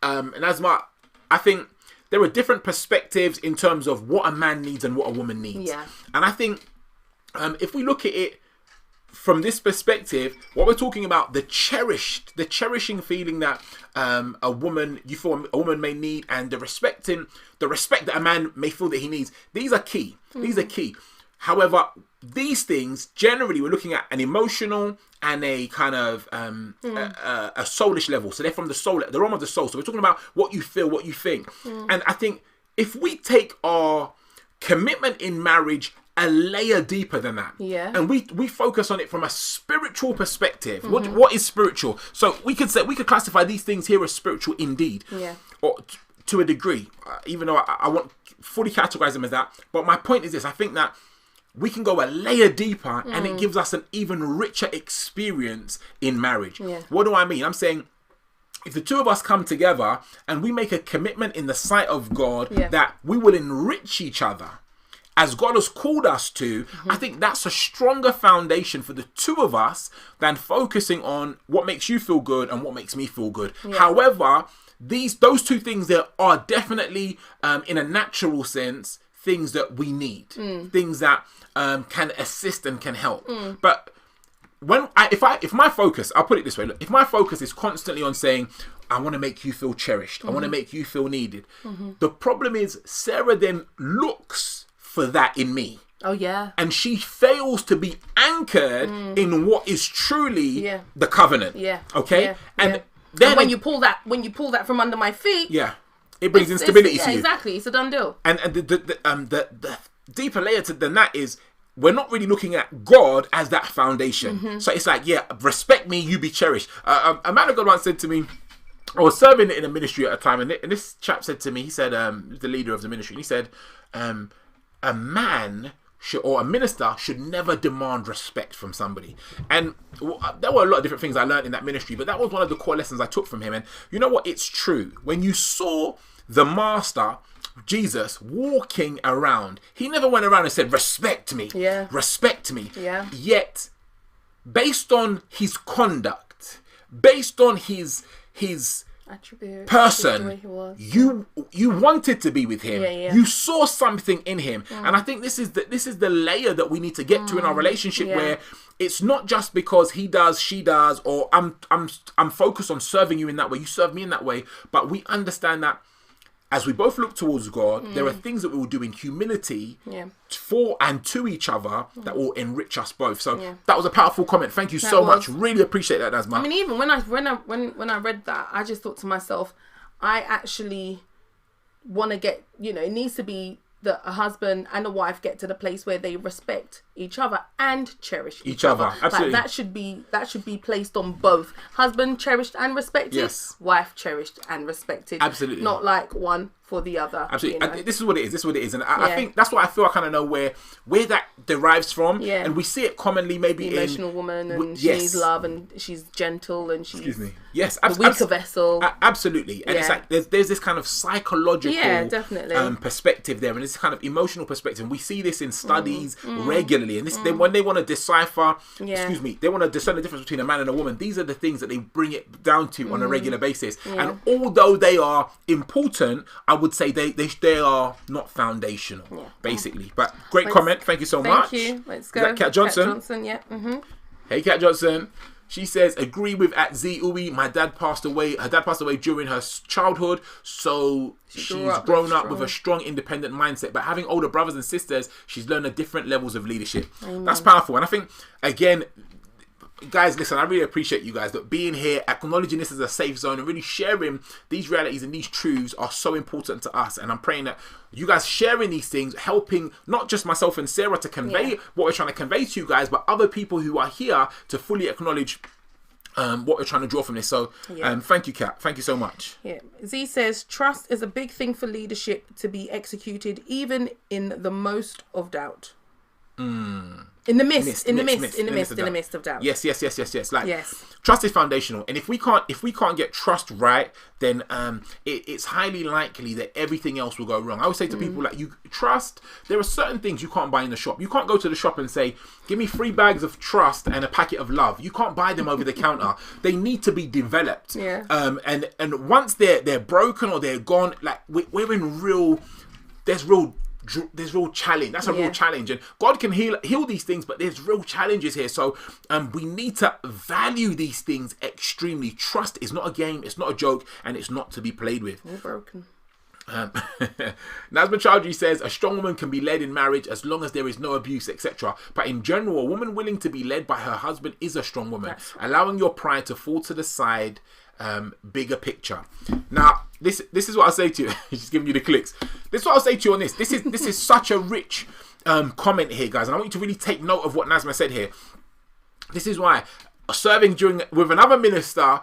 and Asma, I think there are different perspectives in terms of what a man needs and what a woman needs. Yeah. And I think if we look at it from this perspective, what we're talking about, the cherishing feeling that a woman may need, and the respect that a man may feel that he needs, these are key. These are key. However, these things, generally, we're looking at an emotional and a kind of a soulish level. So they're from the soul, the realm of the soul. So we're talking about what you feel, what you think. And I think if we take our commitment in marriage a layer deeper than that, and we focus on it from a spiritual perspective. What is spiritual? So we could classify these things here as spiritual indeed, or to a degree, even though I won't fully categorize them as that. But my point is this: I think that we can go a layer deeper, and it gives us an even richer experience in marriage. What do I mean? I'm saying, if the two of us come together and we make a commitment in the sight of God that we will enrich each other as God has called us to, I think that's a stronger foundation for the two of us than focusing on what makes you feel good and what makes me feel good. However, those two things that are definitely, in a natural sense, things that we need, things that can assist and can help. But if my focus, I'll put it this way: look, if my focus is constantly on saying, I want to make you feel cherished, I want to make you feel needed, the problem is Sarah then looks for that in me. And she fails to be anchored in what is truly the covenant. And then when you pull that from under my feet, it brings instability to you. Exactly, it's a done deal. And the deeper layer than that is, we're not really looking at God as that foundation. So it's like, respect me, you be cherished. A man of God once said to me, I was serving in a ministry at a time, and this chap said to me, he said, the leader of the ministry, and he said, a man or a minister should never demand respect from somebody. And there were a lot of different things I learned in that ministry, but that was one of the core lessons I took from him. And you know what? It's true. When you saw the master, Jesus, walking around, he never went around and said, respect me, respect me. Yet, based on his conduct, based on his attribute, person, you wanted to be with him. You saw something in him, and I think this is the layer that we need to get to in our relationship, where it's not just because he does, she does, or I'm focused on serving you in that way, you serve me in that way, but we understand that as we both look towards God, there are things that we will do in humility for and to each other that will enrich us both. So that was a powerful comment. Thank you so much. Really appreciate that, Nazma. I mean, even when I read that, I just thought to myself, I actually want to get, it needs to be that a husband and a wife get to the place where they respect each other and cherish each other. Absolutely. Like that should be placed on both. Husband cherished and respected. Yes. Wife cherished and respected. Absolutely. Not like one for the other. Absolutely. This is what it is. And I think that's what I feel I kind of know where that derives from. Yeah. And we see it commonly maybe the emotional woman, and she needs love, and she's gentle, and she's Yes, the weaker vessel. Absolutely. And it's like there's this kind of psychological perspective there, and this kind of emotional perspective. And we see this in studies regularly. And this, when they want to decipher, they want to discern the difference between a man and a woman. These are the things that they bring it down to on a regular basis. And although they are important, I would say they are not foundational, basically. But great comment. Thank you so much. Thank you. Let's go. Is that Kat Johnson? Kat Johnson, yeah. Mm-hmm. Hey, Kat Johnson. She says, agree with @ZUE. My dad passed away. Her dad passed away during her childhood, so she's grown up with a strong, independent mindset. But having older brothers and sisters, she's learned different levels of leadership. Amen. That's powerful. And I think, again, guys, listen, I really appreciate you guys that being here, acknowledging this as a safe zone, and really sharing these realities and these truths are so important to us. And I'm praying that you guys sharing these things, helping not just myself and Sarah to convey what we're trying to convey to you guys, but other people who are here to fully acknowledge what we're trying to draw from this. So thank you, Kat. Thank you so much. Yeah. Z says, trust is a big thing for leadership to be executed, even in the most of doubt. In the midst of doubt. Yes. Like, trust is foundational, and if we can't get trust right, then it's highly likely that everything else will go wrong. I always say to people, like, you trust. There are certain things you can't buy in the shop. You can't go to the shop and say, "Give me 3 bags of trust and a packet of love." You can't buy them over the counter. They need to be developed. Yeah. And once they're broken or they're gone, like we're in real. There's real challenge. That's a real challenge, and God can heal these things, but there's real challenges here. So we need to value these things extremely. Trust is not a game, it's not a joke, and it's not to be played with. We're broken. Nazma Chowdhury says, a strong woman can be led in marriage as long as there is no abuse, etc. But in general, a woman willing to be led by her husband is a strong woman. Right. Allowing your pride to fall to the side, bigger picture. Now, this is what I'll say to you. She's giving you the clicks. This is what I'll say to you on this. This is such a rich comment here, guys, and I want you to really take note of what Nazma said here. This is why. Serving with another minister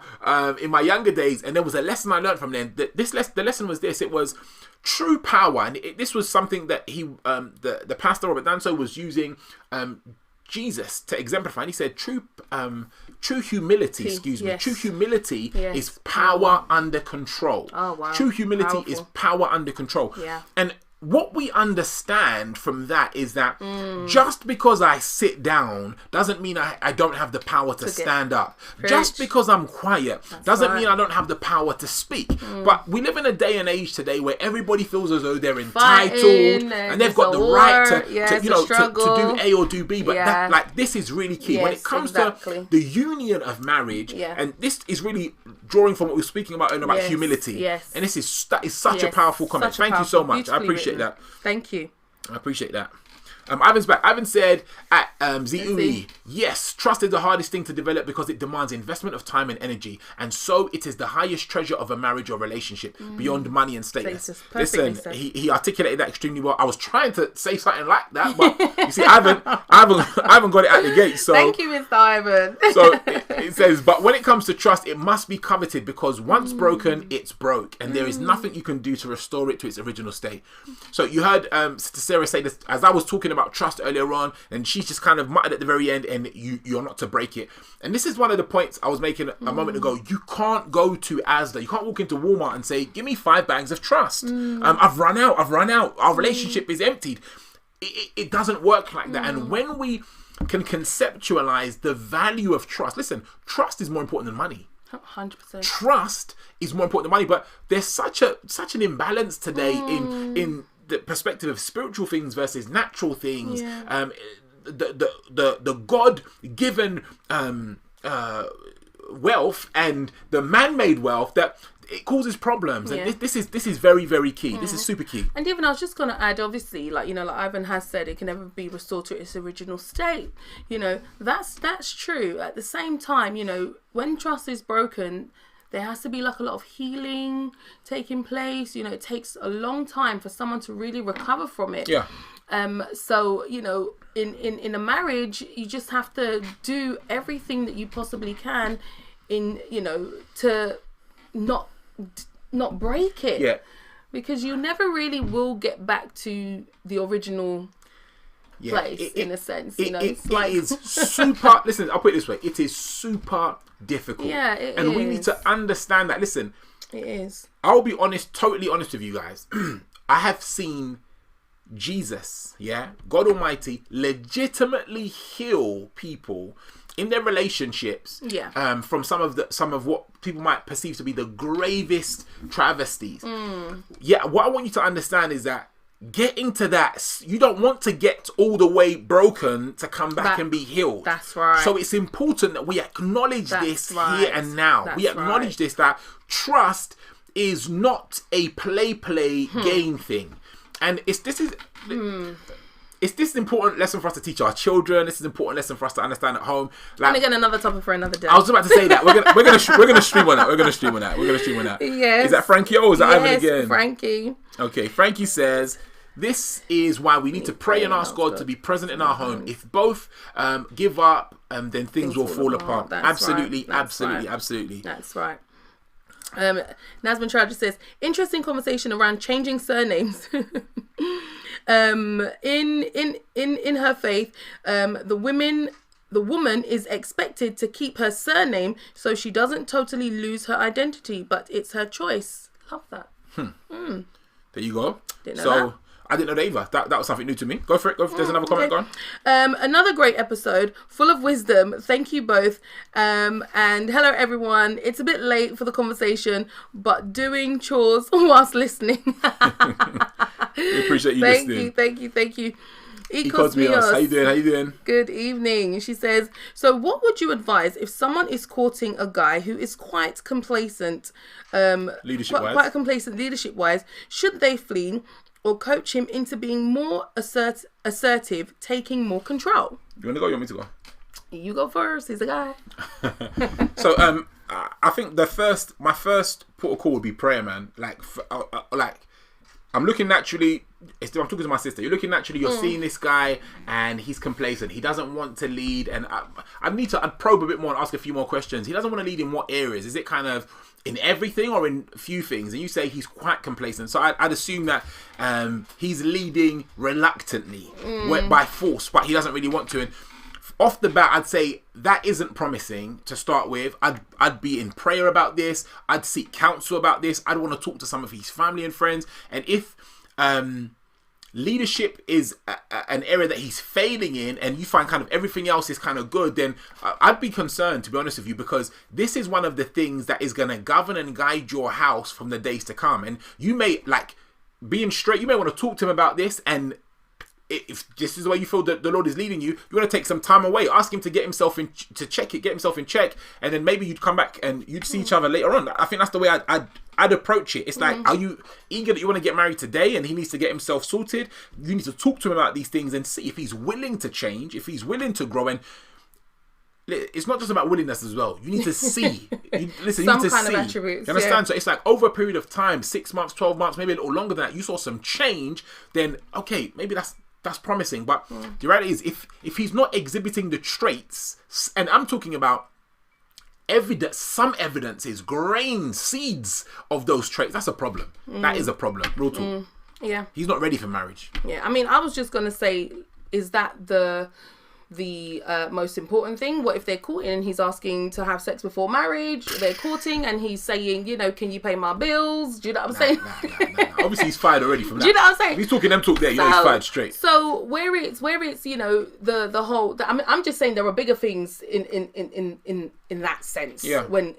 in my younger days, and there was a lesson I learned from them. The lesson was this: it was true power, and this was something that the pastor Robert Danso was using Jesus to exemplify. And he said, true humility. True humility is power under control. Oh wow! True humility is power under control. Yeah, and what we understand from that is that just because I sit down doesn't mean I don't have the power to stand up. Preach. Just because I'm quiet doesn't mean I don't have the power to speak. But we live in a day and age today where everybody feels as though they're entitled and they've got the right to do A or do B. But this is really key. When it comes to the union of marriage, and this is really drawing from what we were speaking about about humility. Yes. And that is such a powerful comment. Thank you so much. I appreciate that. Thank you. I appreciate that. Ivan's back. Ivan said at ZUE, yes, trust is the hardest thing to develop because it demands investment of time and energy, and so it is the highest treasure of a marriage or relationship beyond money and status. Listen, he articulated that extremely well. I was trying to say something like that, but you see, I haven't got it out the gate. So thank you, Mr. Ivan. So it says, but when it comes to trust, it must be coveted because once broken, it's broke, and there is nothing you can do to restore it to its original state. So you heard Sister Sarah say this as I was talking about trust earlier on, and she's just kind of muttered at the very end, and you're not to break it. And this is one of the points I was making a moment ago. You can't go to Asda, you can't walk into Walmart and say, give me 5 bags of trust. I've run out, our relationship is emptied. It doesn't work like that. And when we can conceptualize the value of trust, listen, trust is more important than money. 100%. Trust is more important than money, but there's such an imbalance today in the perspective of spiritual things versus natural things. The God-given wealth and the man-made wealth that it causes problems. And this is very, very key. This is super key. And even I was just going to add, obviously, like, like Ivan has said, it can never be restored to its original state. That's true. At the same time, when trust is broken, there has to be like a lot of healing taking place. It takes a long time for someone to really recover from it. Yeah. So, in a marriage, you just have to do everything that you possibly can to not break it. Yeah. Because you never really will get back to the original place, in a sense. It is super, listen, I'll put it this way. It is super difficult. Yeah, it is. And we need to understand that. Listen. It is. I'll be honest, totally honest with you guys. I have seen Jesus, God Almighty, legitimately heal people in their relationships, from some of what people might perceive to be the gravest travesties. What I want you to understand is that getting to that, you don't want to get all the way broken to come back and be healed. That's right. So it's important that we acknowledge this here and now. We acknowledge this, that trust is not a play game thing. And this is an important lesson for us to teach our children. This is an important lesson for us to understand at home. And again, another topic for another day. I was about to say that we're gonna stream on that. We're gonna stream on that. Yes. Is that Frankie? Oh, is that Ivan again? Yes, Frankie. Okay, Frankie says, this is why we need to pray and ask God to be present in our home. If both give up, then things will fall apart. Absolutely. That's right. Nasman Trout just says, interesting conversation around changing surnames. In her faith, the woman is expected to keep her surname so she doesn't totally lose her identity, but it's her choice. Love that. There you go. Didn't know that. I didn't know that either. That was something new to me. Go for it. There's another comment. Go on. Another great episode, full of wisdom. Thank you both. And hello, everyone. It's a bit late for the conversation, but doing chores whilst listening. We appreciate you listening. Thank you. Ecosmios. How you doing? Good evening. She says, so what would you advise if someone is courting a guy who is quite complacent, leadership-wise? Should they flee or coach him into being more assertive, taking more control? You want to go or you want me to go? You go first. He's a guy. So, I think my first port of call would be prayer, man. I'm looking naturally. I'm talking to my sister. You're looking naturally. You're seeing this guy, and he's complacent. He doesn't want to lead, and I'd probe a bit more and ask a few more questions. He doesn't want to lead in what areas? Is it kind of in everything or in a few things? And you say he's quite complacent, so I'd assume that he's leading reluctantly, by force, but he doesn't really want to. And off the bat, I'd say that isn't promising to start with. I'd be in prayer about this. I'd seek counsel about this. I'd want to talk to some of his family and friends. And if leadership is an area that he's failing in, and you find kind of everything else is kind of good, then I'd be concerned, to be honest with you, because this is one of the things that is going to govern and guide your house from the days to come. And you may, being straight, you may want to talk to him about this, and if this is the way you feel that the Lord is leading you, you want to take some time away, ask him to get himself in check, and then maybe you'd come back and you'd see each other later on. I think that's the way I'd approach it. It's like, are you eager that you want to get married today and he needs to get himself sorted? You need to talk to him about these things and see if he's willing to change, if he's willing to grow. And it's not just about willingness as well. You need to see. You need to see. Of attributes. You understand? Yeah. So it's like over a period of time, 6 months, 12 months, maybe a little longer than that, you saw some change, then okay, maybe that's promising. But the reality is, if he's not exhibiting the traits, and I'm talking about some evidences, grain, seeds of those traits, that's a problem. That is a problem. Real talk. Yeah. He's not ready for marriage. Yeah. I mean, I was just going to say, is that the most important thing? What if they're courting and he's asking to have sex before marriage? They're courting and he's saying, can you pay my bills? Do you know what I'm saying? Nah. Obviously he's fired already from that. Do you know what I'm saying? If he's talking them talk there, he's fired straight. So where it's the whole. I'm just saying there are bigger things in that sense. Yeah. When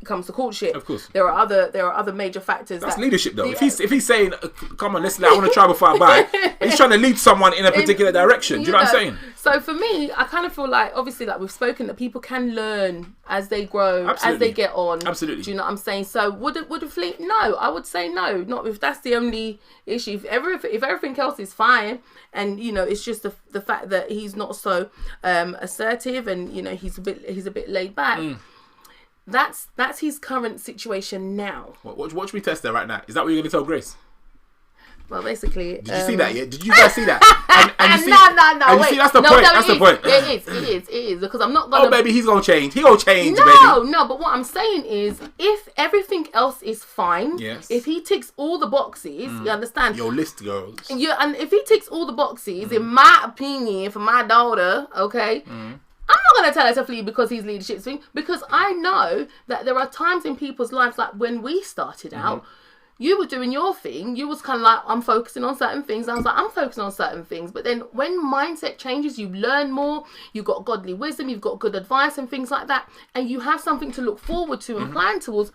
it comes to courtship. Of course. There are other major factors. That's leadership though. If he's saying, come on, listen, I want to try before I buy, he's trying to lead someone in a particular direction. Do you know what I'm saying? So for me, I kind of feel like, obviously, like we've spoken, that people can learn as they grow, Absolutely. as they get on. Absolutely. Do you know what I'm saying? So would a fleet? No, I would say no. Not if that's the only issue. If everything else is fine, and it's just the fact that he's not so assertive, and he's a bit laid back. That's his current situation now. Watch me test that right now. Is that what you're going to tell Grace? Well, basically... Did you see that yet? Did you guys see that? And you see, no, and wait. You see, that's the point. That's the point. It is. Because I'm not going to... Oh, baby, he's going to change. He going to change, baby. No, but what I'm saying is, if everything else is fine, if he ticks all the boxes, you understand? Your list, girls. Yeah, and if he ticks all the boxes, in my opinion, for my daughter, okay... I'm not going to tell her to flee because he's leadership thing, because I know that there are times in people's lives, like when we started out, you were doing your thing. You was kind of like, I'm focusing on certain things. I was like, I'm focusing on certain things. But then when mindset changes, you learn more. You've got godly wisdom. You've got good advice and things like that. And you have something to look forward to and plan towards.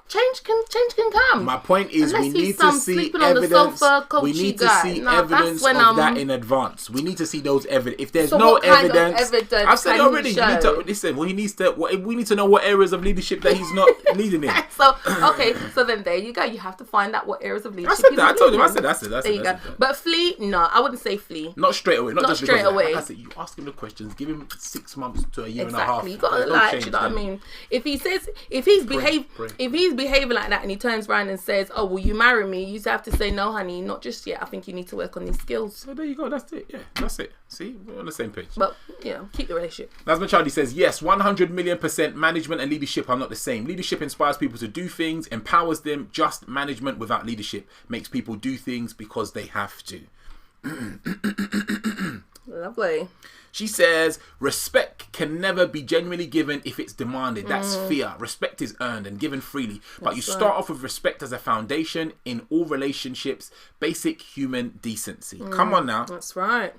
Change can come. My point is, we need to see evidence. We need to see evidence of that in advance. We need to see those evidence. If there's no evidence, I've said already. You need to listen. Well, he needs to. We need to know what areas of leadership that he's not leading in. So then there you go. You have to find out what areas of leadership. I said that. I told him. I said that. There you go. But flee? No, I wouldn't say flee. Not straight away. Not just straight away. Like I said, you ask him the questions. Give him 6 months to a year and a half. Exactly. You got to like. You know what I mean? If he's behaving like that, and he turns around and says, "Oh, will you marry me?" You have to say, "No, honey, not just yet. I think you need to work on these skills." So there you go. That's it. Yeah, that's it. See, we're on the same page. But keep the relationship. Nasma Charlie says, yes, 100,000,000% management and leadership are not the same. Leadership inspires people to do things, empowers them. Just management without leadership makes people do things because they have to. Lovely. She says, respect can never be genuinely given if it's demanded. That's fear. Respect is earned and given freely. But you start off with respect as a foundation in all relationships. Basic human decency. Come on now. That's right.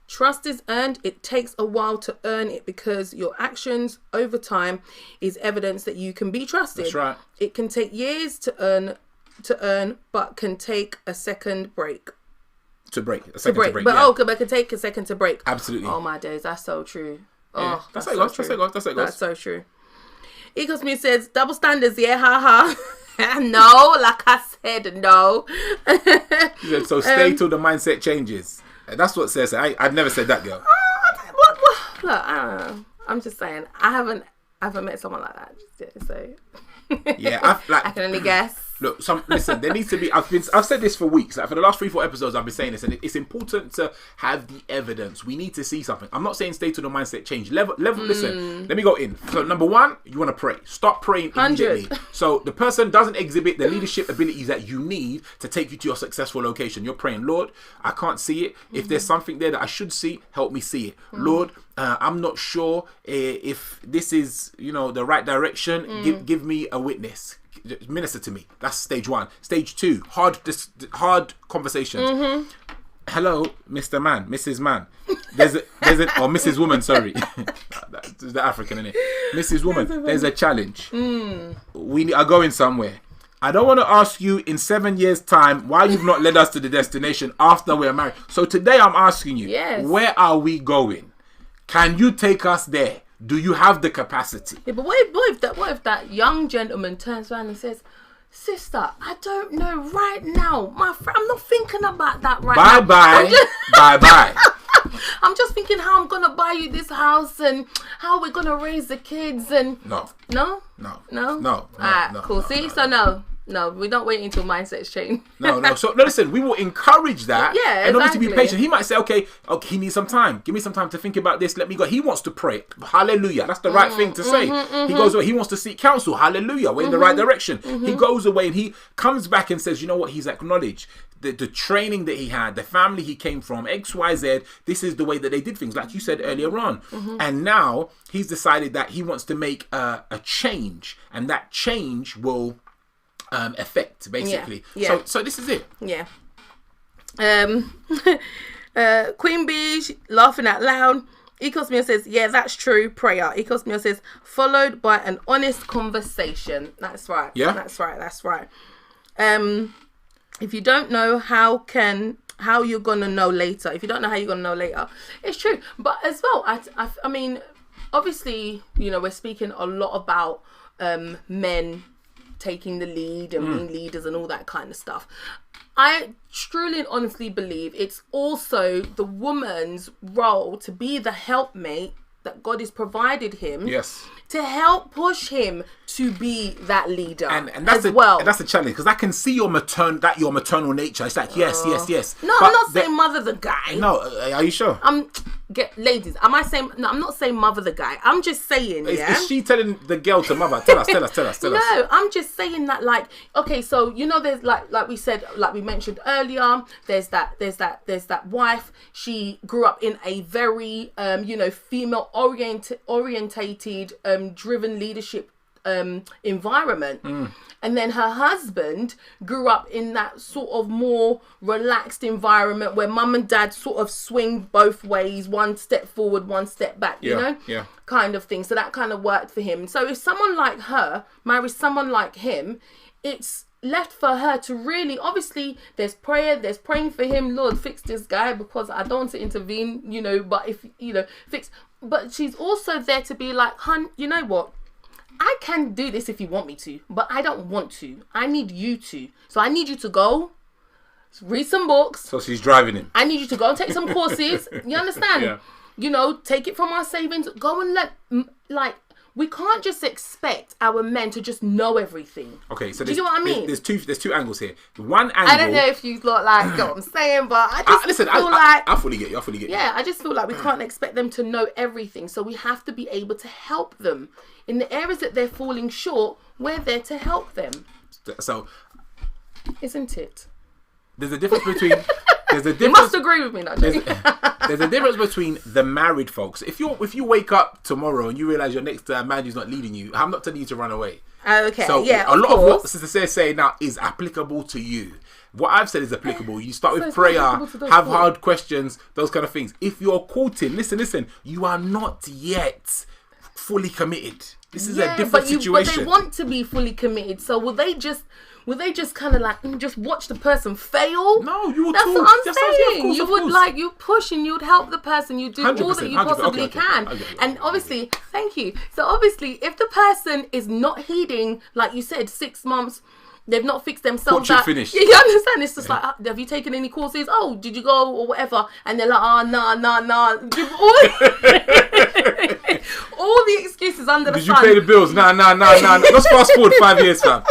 Trust is earned. It takes a while to earn it because your actions over time is evidence that you can be trusted. That's right. It can take years to earn, but can take a second break. But it can take a second to break. Absolutely. Oh my days, that's so true. Yeah. Oh, that's how it goes. That's so true. Ecosmith says double standards. Yeah, haha. No, like I said, no. She said, so stay till the mindset changes. That's what says. I've never said that, girl. Look, I don't know. I'm just saying. I haven't met someone like that. So yeah, I can only guess. Look, listen. There needs to be. I've said this for weeks. Like for the last 3-4 episodes, I've been saying this, and it's important to have the evidence. We need to see something. I'm not saying stay to the mindset change. Level. Listen. Let me go in. So number one, you want to pray. Start praying immediately. So the person doesn't exhibit the leadership abilities that you need to take you to your successful location. You're praying, Lord, I can't see it. If there's something there that I should see, help me see it. Lord, I'm not sure if this is the right direction. Give me a witness. Minister to me. That's stage 1. Stage 2, hard conversations. Hello, Mr. Man, Mrs. Man. There's or Mrs. Woman, sorry. That's the African, innit? Mrs. Woman, there's a challenge. We are going somewhere. I don't want to ask you in 7 years' time why you've not led us to the destination after we're married. So today I'm asking you, where are we going? Can you take us there? Do you have the capacity? Yeah, but what if that young gentleman turns around and says, sister, I don't know right now. My friend, I'm not thinking about that right now. Bye-bye. I'm just thinking how I'm going to buy you this house and how we're going to raise the kids and... No. Cool. See? So no. No, we don't wait until mindsets change. No. So listen, we will encourage that. Yeah, and obviously be patient. He might say, okay, he needs some time. Give me some time to think about this. Let me go. He wants to pray. Hallelujah. That's the right thing to say. He goes away. He wants to seek counsel. Hallelujah. We're in the right direction. He goes away and he comes back and says, you know what? He's acknowledged the training that he had, the family he came from, X, Y, Z. This is the way that they did things, like you said earlier on. And now he's decided that he wants to make a change, and that change will effect basically. So this is it. Queen Bee laughing out loud. Ecosmia says, yeah, that's true. Prayer. Ecosmia says, followed by an honest conversation. That's right. Yeah. That's right. If you don't know, how you're gonna know later? If you don't know how you're gonna know later, it's true. But as well, I mean, obviously, we're speaking a lot about men taking the lead and being leaders and all that kind of stuff. I truly and honestly believe it's also the woman's role to be the helpmate that God has provided him. Yes. To help push him to be that leader, and that's and that's the challenge, because I can see your maternal nature. It's like yes. No, but I'm not saying mother the guy. No, are you sure? Ladies, am I saying? No, I'm not saying mother the guy. I'm just saying. Is she telling the girl to mother? Tell us. No, I'm just saying that, like, okay, so there's like we said, like we mentioned earlier, there's that wife. She grew up in a very female orientated driven leadership environment, and then her husband grew up in that sort of more relaxed environment where mum and dad sort of swing both ways, one step forward, one step back, kind of thing. So that kind of worked for him. So if someone like her marries someone like him, it's left for her to really, obviously there's prayer, there's praying for him, Lord, fix this guy because I don't want to intervene, but if fix, but she's also there to be like, hun, you know what, I can do this if you want me to, but I don't want to. I need you to. So I need you to go read some books. So she's driving him. I need you to go and take some courses. You understand? Yeah. Take it from our savings. Go and we can't just expect our men to just know everything. Okay, so do you know what I mean? There's two angles here. One angle, I don't know if you lot get what I'm saying, but I just feel I fully get you. Yeah, I just feel like we can't expect them to know everything. So we have to be able to help them. In the areas that they're falling short, we're there to help them. So, isn't it? There's a difference between. You must agree with me, not there's a difference between the married folks. If you wake up tomorrow and you realize your next man who's not leading you, I'm not telling you to run away. Okay. So yeah, a lot of what Sister Sarah saying now is applicable to you. What I've said is applicable. You start with prayer, have hard questions, those kind of things. If you're courting, listen, you are not yet fully committed. This is a different situation. But they want to be fully committed. So will they just kind of like just watch the person fail? No, you would. That's what I'm saying. You would you push and you'd help the person. You do all that you possibly can. And obviously, thank you. So obviously, if the person is not heeding, like you said, 6 months, they've not fixed themselves out. Finished. You understand? It's just like, have you taken any courses? Oh, did you go or whatever? And they're like, nah. All the excuses under the sun. Did you pay the bills? Nah. Let's fast forward 5 years, fam.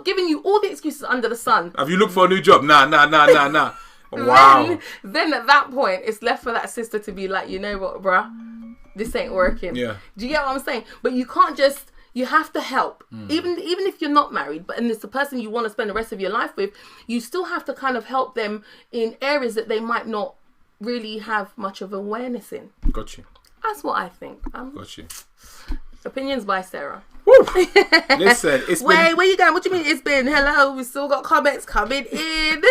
Giving you all the excuses under the sun. Have you looked for a new job? Nah. Wow. Then at that point, it's left for that sister to be like, you know what, bruh? This ain't working. Yeah. Do you get what I'm saying? But you can't just... You have to help. Even if you're not married, and it's the person you want to spend the rest of your life with, you still have to kind of help them in areas that they might not really have much of awareness in. Got you. That's what I think. Got you. Opinions by Sarah. Woo. Listen, it's been... where you going? What do you mean it's been? Hello, we still got comments coming in.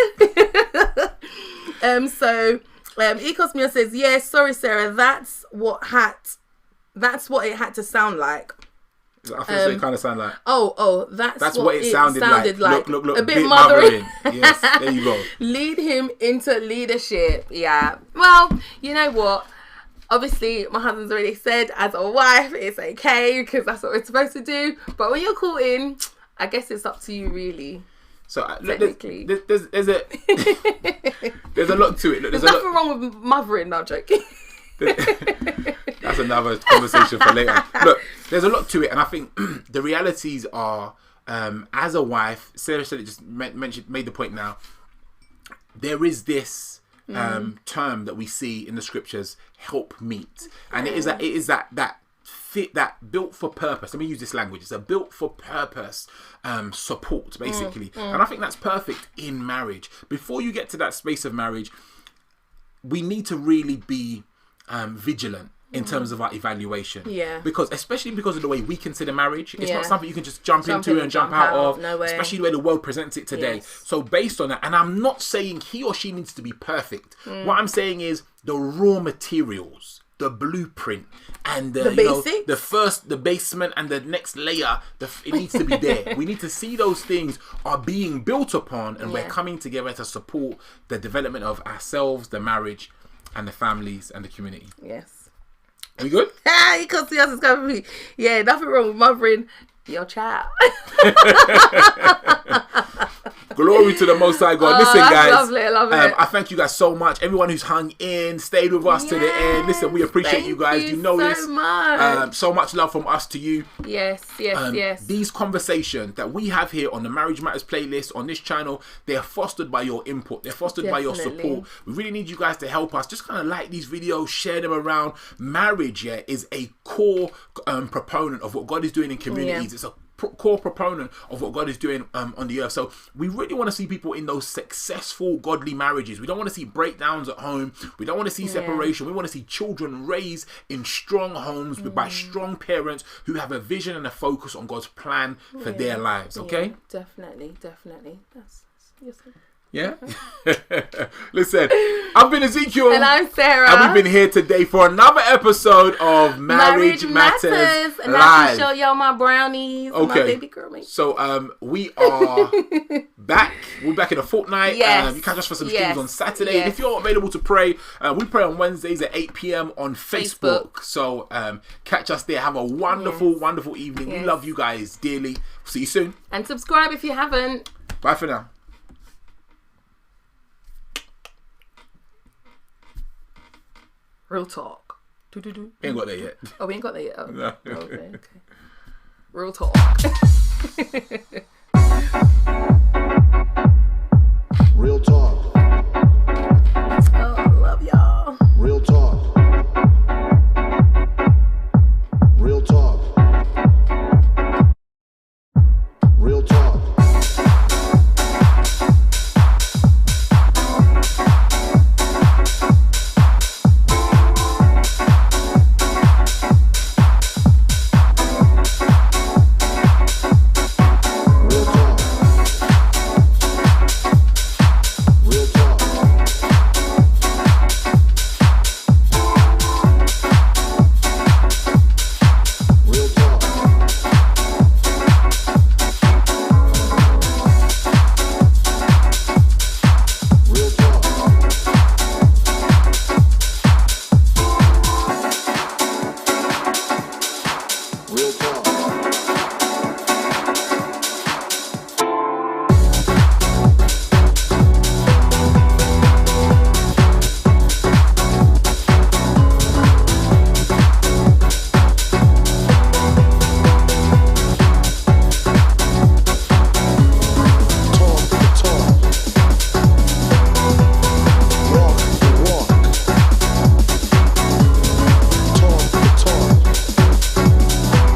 Ecosmia says, yeah, sorry, Sarah, that's what it had to sound like. I think it kind of sound like. That's what it sounded like. Look, a bit mothering. Yes, there you go. Lead him into leadership. Yeah. Well, you know what? Obviously, my husband's already said, as a wife, it's okay because that's what we're supposed to do. But when you're courting, I guess it's up to you, really. So technically, there's a lot to it. There's nothing wrong with mothering. No, I'm joking. That's another conversation for later. Look, there's a lot to it, and I think the realities are, as a wife, Sarah said it, just made the point now. There is this term that we see in the scriptures, help meet, and it is that fit, that built for purpose. Let me use this language. It's a built for purpose support, basically, and I think that's perfect in marriage. Before you get to that space of marriage, we need to really be vigilant in terms of our evaluation. Yeah. Especially because of the way we consider marriage. It's not something you can just jump into and jump out of. No way. Especially the way the world presents it today. Yes. So based on that, and I'm not saying he or she needs to be perfect. What I'm saying is the raw materials, the blueprint and the basics. The basement and the next layer. It needs to be there. We need to see those things are being built upon, and we're coming together to support the development of ourselves, the marriage, and the families and the community. Yes. Are we good? You can see us as company. Yeah, nothing wrong with mothering your child. Glory to the Most High God. Listen, guys. Lovely. I love it. I thank you guys so much. Everyone who's hung in, stayed with us to the end. Listen, we appreciate you guys. You know this. So much love from us to you. Yes. These conversations that we have here on the Marriage Matters playlist on this channel, they're fostered by your input. They're fostered by your support. We really need you guys to help us. Just kind of like these videos, share them around. Marriage, is a core proponent of what God is doing in communities. It's a core proponent of what God is doing on the earth. So we really want to see people in those successful godly marriages. We don't want to see breakdowns at home. We don't want to see separation. We want to see children raised in strong homes by strong parents who have a vision and a focus on God's plan for their lives. Okay? Definitely. That's yes. Yeah? Listen, I've been Ezekiel. And I'm Sarah. And we've been here today for another episode of Marriage Matters and Live. I can show y'all my brownies and my baby girl mate. So we are back. We're back in a fortnight. You catch us for some streams on Saturday. And if you're available to pray, we pray on Wednesdays at 8 p.m. on Facebook. So catch us there. Have a wonderful, wonderful evening. We love you guys dearly. See you soon. And subscribe if you haven't. Bye for now. Real talk. We ain't got that yet. Oh, we ain't got that yet? Oh. No. Okay. Real talk. Real talk. Oh, I love y'all. Real talk. Real talk. Real talk. Real talk.